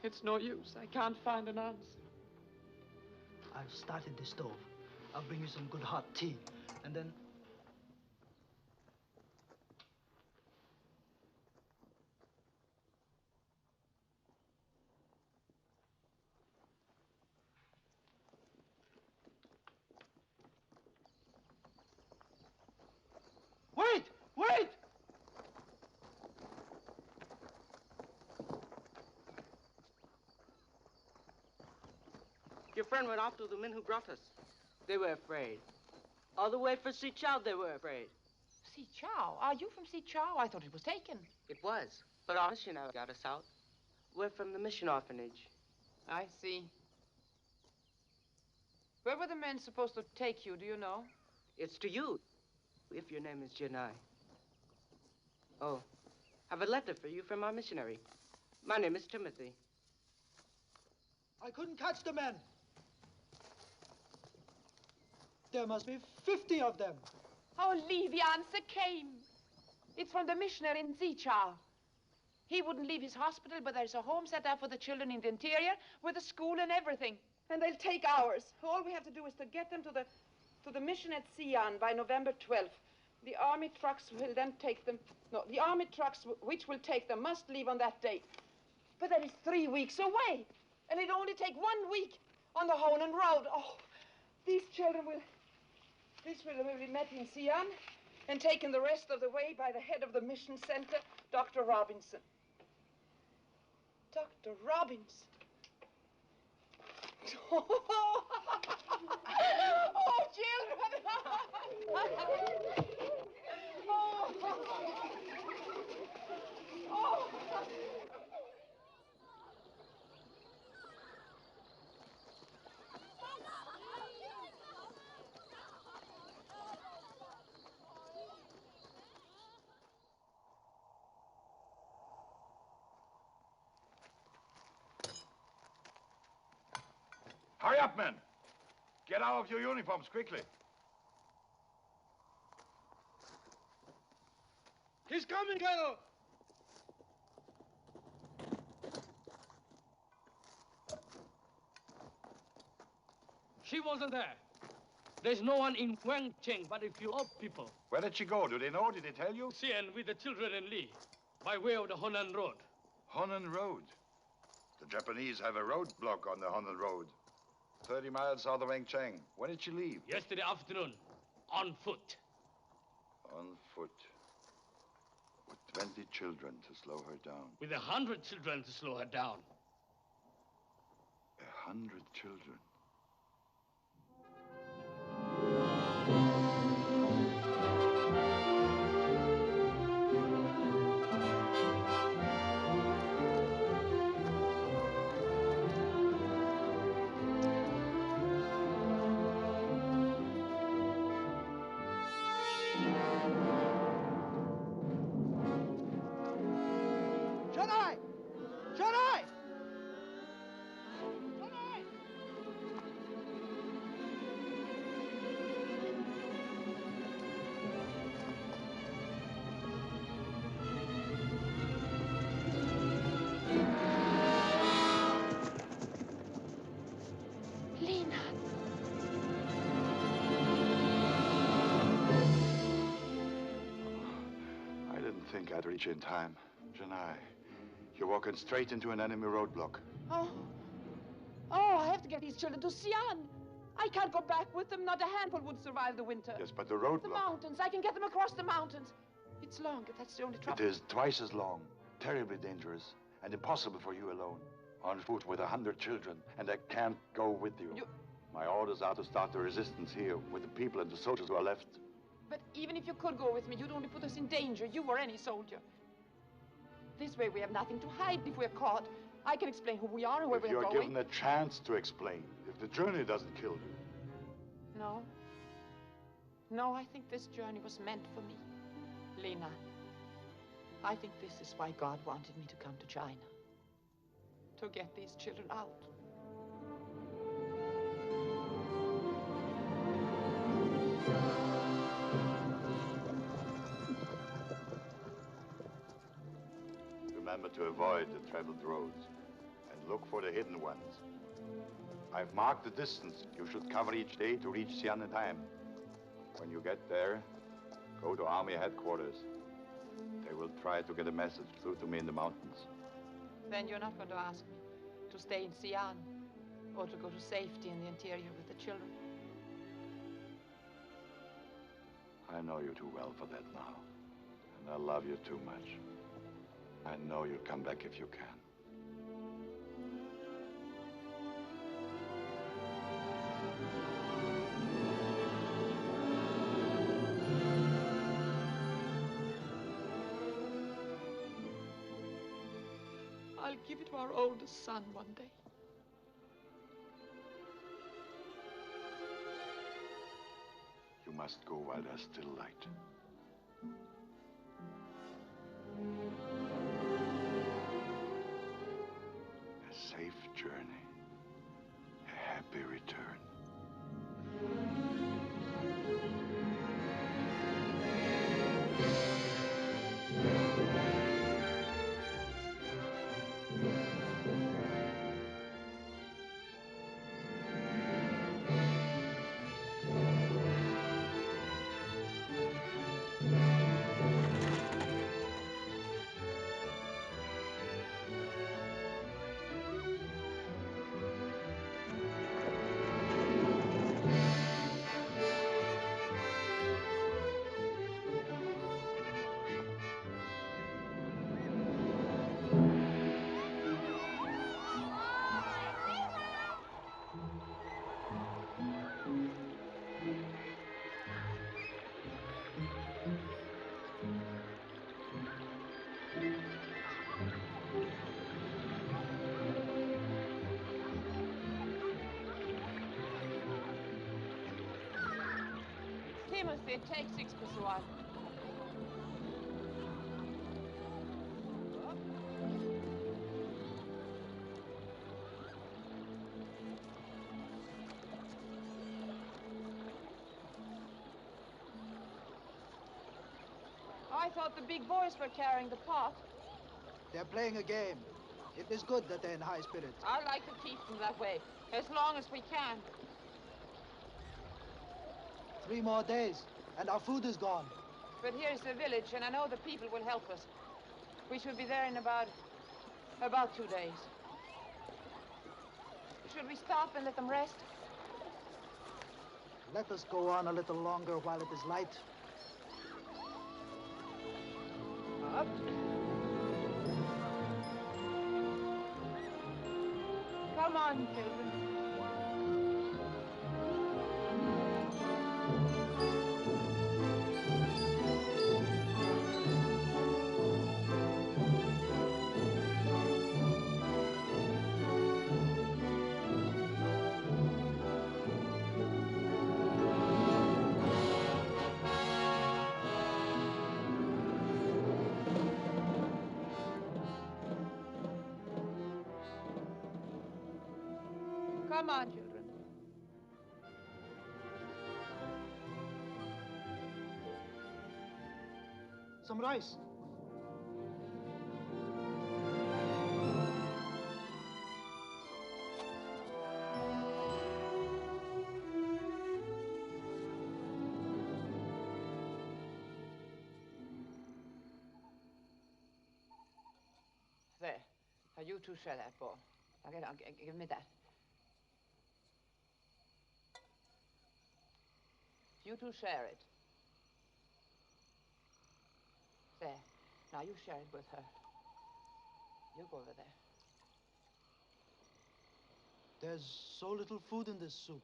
It's no use. I can't find an answer. I've started the stove. I'll bring you some good hot tea, and then... Wait! Wait! Your friend went off to the men who brought us. They were afraid. All the way from Sichao, they were afraid. Sichao? Are you from Sichao? I thought it was taken. It was, but our missionary got us out. We're from the mission orphanage. I see. Where were the men supposed to take you, do you know? It's to you, if your name is Janai. Oh, I have a letter for you from our missionary. My name is Timothy. I couldn't catch the men. There must be 50 of them. Oh, Lee, the answer came. It's from the missionary in Zichao. He wouldn't leave his hospital, but there's a home set up for the children in the interior with a school and everything. And they'll take ours. All we have to do is to get them to the mission at Xi'an by November 12th. The army trucks will then take them. No, the army trucks which will take them must leave on that date. But that is 3 weeks away. And it'll only take 1 week on the Honan Road. Oh, these children will be met in Xi'an and taken the rest of the way by the head of the mission center, Dr. Robinson. Dr. Robinson. Oh, children! Oh. Hurry up, men. Get out of your uniforms, quickly. He's coming, Colonel! She wasn't there. There's no one in Guangcheng but a few old people. Where did she go? Do they know? Did they tell you? Xi'an with the children and Li, by way of the Honan Road. Honan Road? The Japanese have a roadblock on the Honan Road. 30 miles south of Wengcheng. When did she leave? Yesterday afternoon, on foot. On foot. With 20 children to slow her down. With 100 children to slow her down. 100 children. reach you in time. Janai, you're walking straight into an enemy roadblock. Oh, I have to get these children to Xi'an. I can't go back with them. Not a handful would survive the winter. Yes, but the roadblock... The mountains. I can get them across the mountains. It's long, that's the only trouble. It is twice as long, terribly dangerous, and impossible for you alone. On foot with 100 children, and I can't go with you. My orders are to start the resistance here with the people and the soldiers who are left. But even if you could go with me, you'd only put us in danger, you or any soldier. This way we have nothing to hide if we're caught. I can explain who we are and where we're going. If you're given a chance to explain, if the journey doesn't kill you. No. No, I think this journey was meant for me. Lena, I think this is why God wanted me to come to China. To get these children out. Remember to avoid the traveled roads and look for the hidden ones. I've marked the distance you should cover each day to reach Xi'an in time. When you get there, go to Army headquarters. They will try to get a message through to me in the mountains. Then you're not going to ask me to stay in Xi'an or to go to safety in the interior with the children. I know you too well for that now. And I love you too much. I know you'll come back if you can. I'll give it to our oldest son one day. You must go while there's still light. A safe journey. A happy return. Timothy, take 6 plus 1. I thought the big boys were carrying the pot. They're playing a game. It is good that they're in high spirits. I like to keep them that way, as long as we can. 3 more days, and our food is gone. But here's the village, and I know the people will help us. We should be there in about 2 days. Should we stop and let them rest? Let us go on a little longer while it is light. Up. Come on, children. Come on, children. Some rice. Now, you two share that ball. Now, give me that. You two share it. There. Now, you share it with her. You go over there. There's so little food in this soup.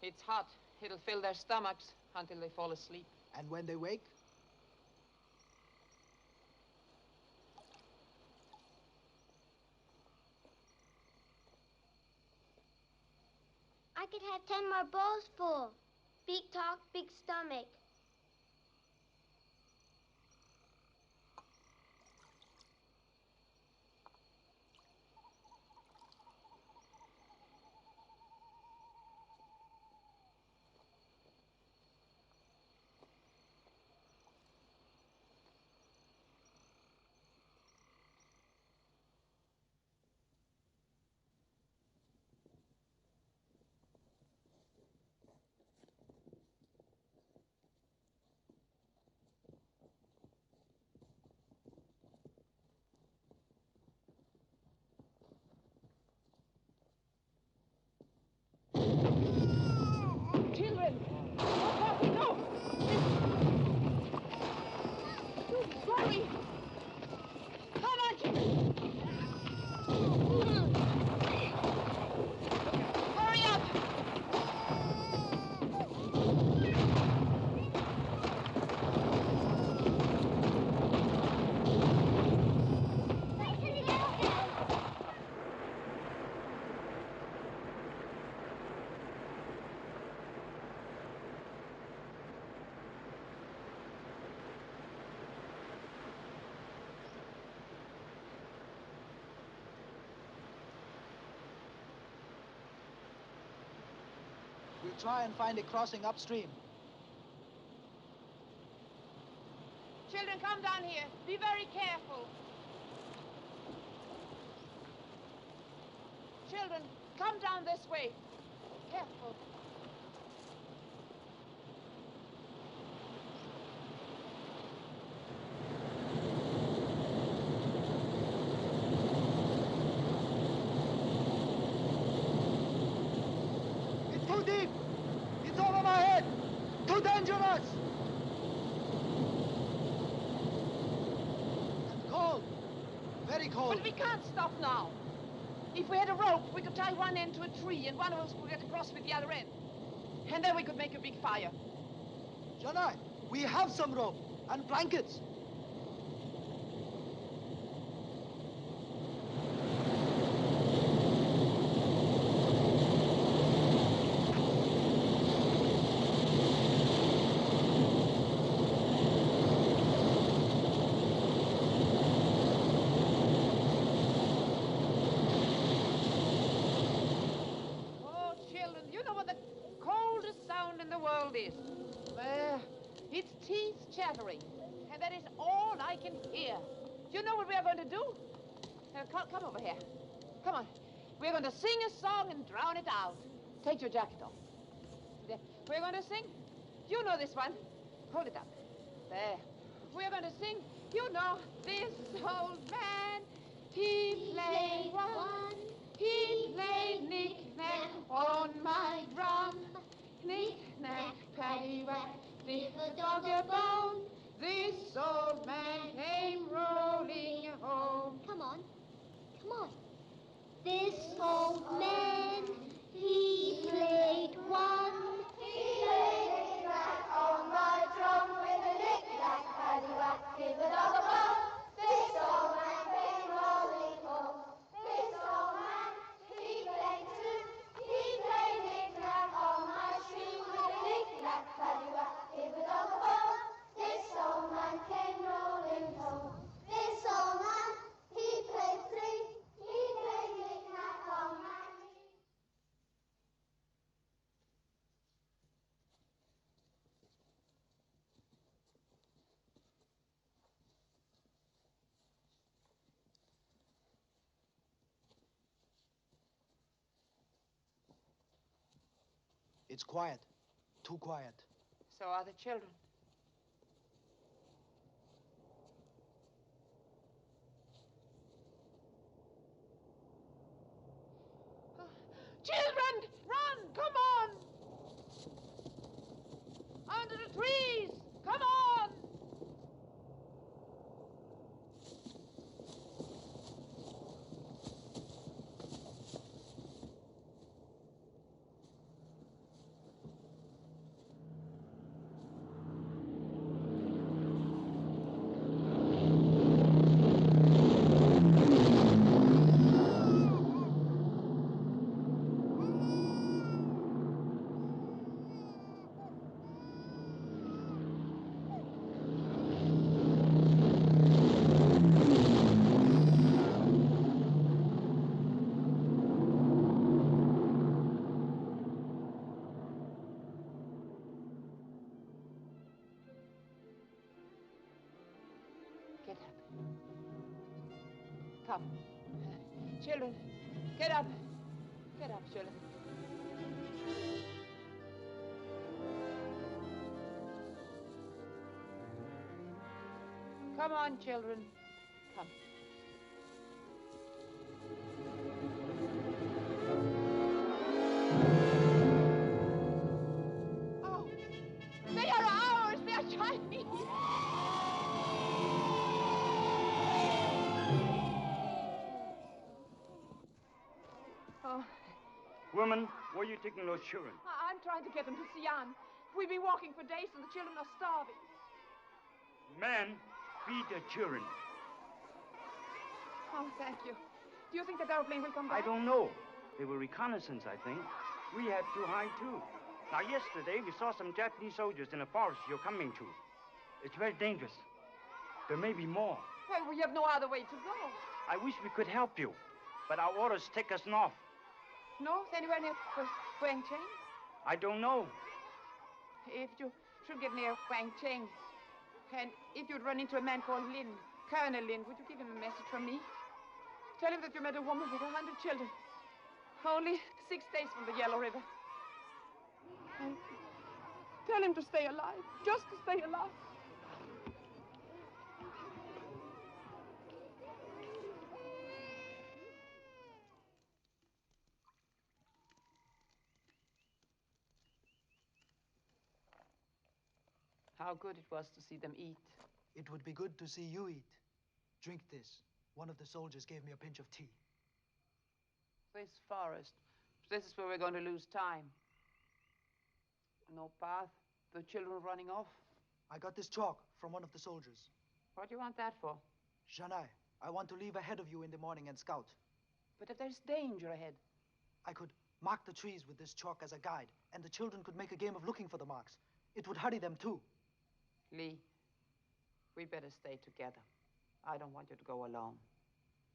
It's hot. It'll fill their stomachs until they fall asleep. And when they wake? I could have 10 more bowls full. Big talk, big stomach. Children! No coffee, no! Sorry! Come on, children! Hurry up! We'll try and find a crossing upstream. Children, come down here. Be very careful. Children, come down this way. Careful. It's too deep! It's over my head! Too dangerous! And cold! Very cold. But we can't stop now. If we had a rope, we could tie one end to a tree and one of us could get across with the other end. And then we could make a big fire. Janai, we have some rope and blankets. Oh, children, you know what the coldest sound in the world is? It's teeth chattering. And that is all I can hear. You know what we are going to do? Come over here. Come on. We're going to sing a song and drown it out. Take your jacket off. There. We're going to sing. You know this one. Hold it up. There. We're going to sing. You know, this old man, he played one. He played knick-knack on my drum. Knick-knack, paddywhack, leave a dog a bone. This old man came rolling home. Come on. Come on. This old man, he played one. He played knick-knack on my drum with a knick-knack, paddywhack, give a dog a bone. This old man came rolling home. This old man, he played two. He played knick-knack on my string with a knick-knack, paddywhack, give a dog a bone. This old man came rolling home. This old man, he played three. He played knick-knack on my knee. It's quiet. Too quiet. So are the children. the trees! Come on! Get up. Come. Children, get up. Get up, children. Come on, children. Come. Oh, they are ours. They are Chinese. Oh, Woman, where are you taking those children? I'm trying to get them to Xi'an. We've been walking for days and the children are starving. Man, feed the children. Oh, thank you. Do you think that airplane will come back? I don't know. They were reconnaissance, I think. We had to hide, too. Now, yesterday, we saw some Japanese soldiers in a forest you're coming to. It's very dangerous. There may be more. Well, we have no other way to go. I wish we could help you, but our orders take us north. North, anywhere near Guangcheng? I don't know. If you should get near Guangcheng, and if you'd run into a man called Lin, Colonel Lin, would you give him a message from me? Tell him that you met a woman with 100 children. Only 6 days from the Yellow River. And tell him to stay alive, just to stay alive. How good it was to see them eat. It would be good to see you eat. Drink this. One of the soldiers gave me a pinch of tea. This forest. This is where we're going to lose time. No path. The children running off. I got this chalk from one of the soldiers. What do you want that for? Janai, I want to leave ahead of you in the morning and scout. But if there's danger ahead. I could mark the trees with this chalk as a guide, and the children could make a game of looking for the marks. It would hurry them too. Lee, we better stay together. I don't want you to go alone.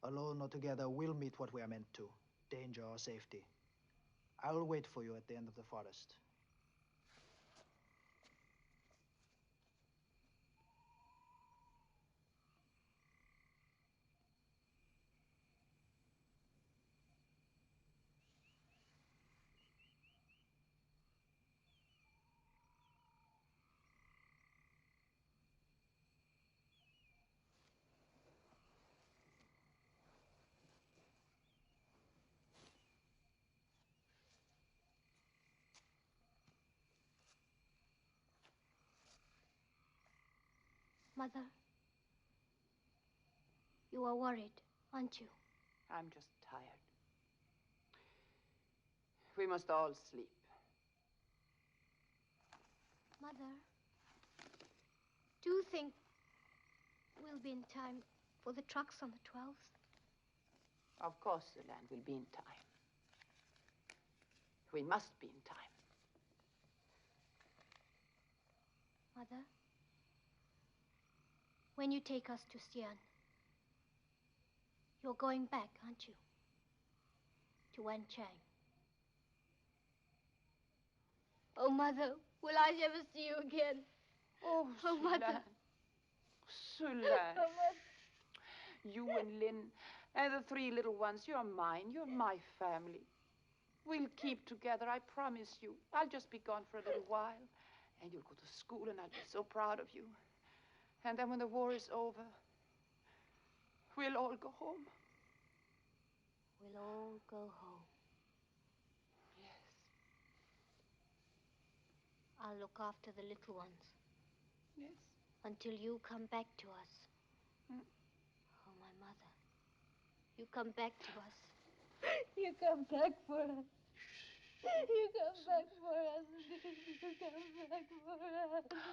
Alone or together, we'll meet what we are meant to. Danger or safety. I will wait for you at the end of the forest. Mother, you are worried, aren't you? I'm just tired. We must all sleep. Mother, do you think we'll be in time for the trucks on the 12th? Of course the land will be in time. We must be in time. Mother, when you take us to Xi'an, you're going back, aren't you? To Wenchang. Oh, Mother, will I ever see you again? Oh, Mother. Sulan. Oh, Mother. You and Lynn and the 3 little ones, you're mine. You're my family. We'll keep together, I promise you. I'll just be gone for a little while. And you'll go to school, and I'll be so proud of you. And then when the war is over, we'll all go home. We'll all go home. Yes. I'll look after the little ones. Yes. Until you come back to us. Mm. Oh, my mother. You come back to us. You come back for us. You come back for us. You come back for us.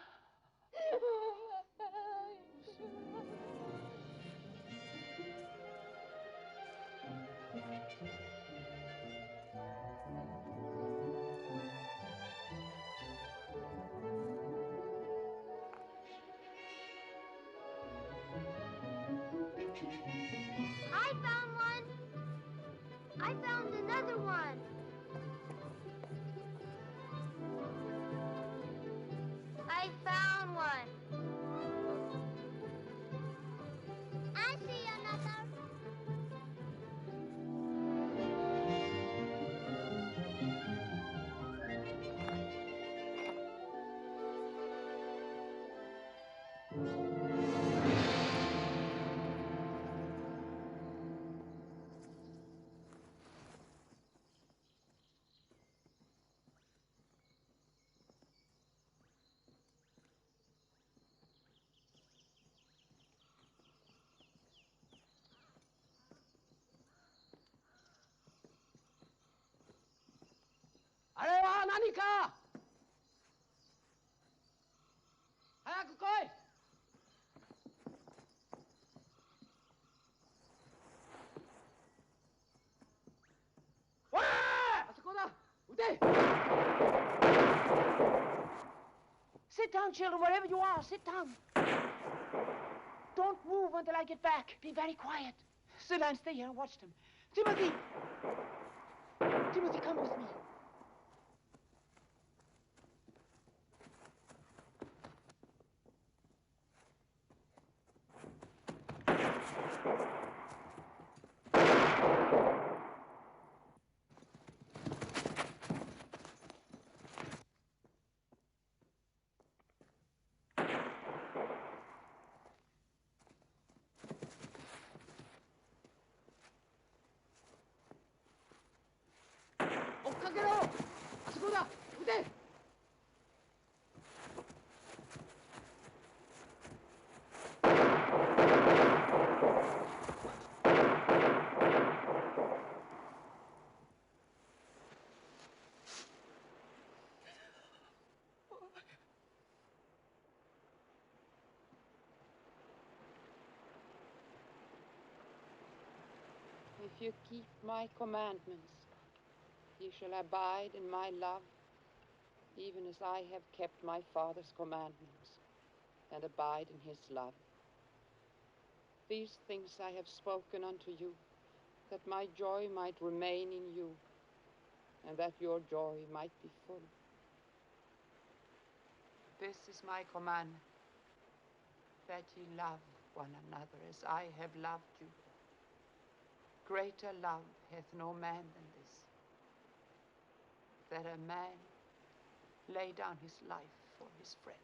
I found one. I found another one. I found one. I see another. Arewa nanika? Hayaku koi! Sit down, children, wherever you are. Sit down. Don't move until I get back. Be very quiet. Sulan, stay here and watch them. Timothy! Timothy, come with me. If you keep my commandments, ye shall abide in my love, even as I have kept my Father's commandments and abide in his love. These things I have spoken unto you, that my joy might remain in you, and that your joy might be full. This is my commandment, that ye love one another as I have loved you. Greater love hath no man than this, that a man lay down his life for his friends.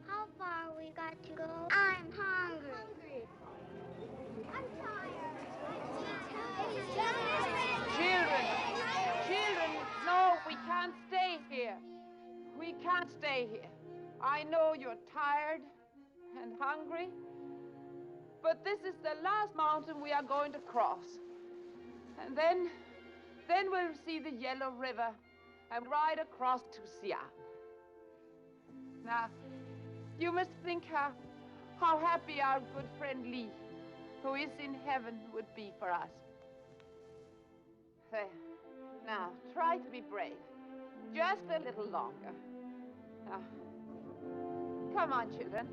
How far we got to go? I'm hungry. I'm tired. Children, no, we can't stay here. We can't stay here. I know you're tired and hungry, but this is the last mountain we are going to cross. And then we'll see the Yellow River and ride across to Siam. Now, you must think how happy our good friend Lee, who is in heaven, would be for us. There. Now, try to be brave. Just a little longer. Now, come on, children.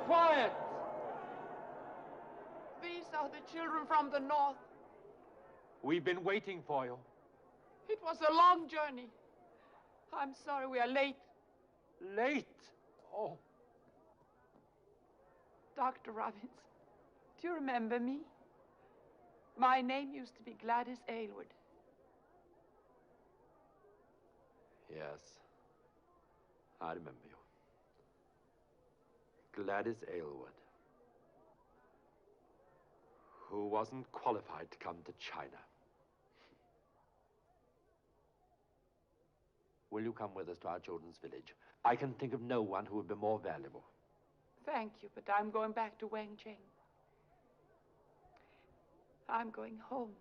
Quiet! These are the children from the north. We've been waiting for you. It was a long journey. I'm sorry we are late. Late? Oh. Dr. Robbins, do you remember me? My name used to be Gladys Aylward. Yes. I remember you. Gladys Aylward, who wasn't qualified to come to China. Will you come with us to our children's village? I can think of no one who would be more valuable. Thank you, but I'm going back to Wencheng. I'm going home.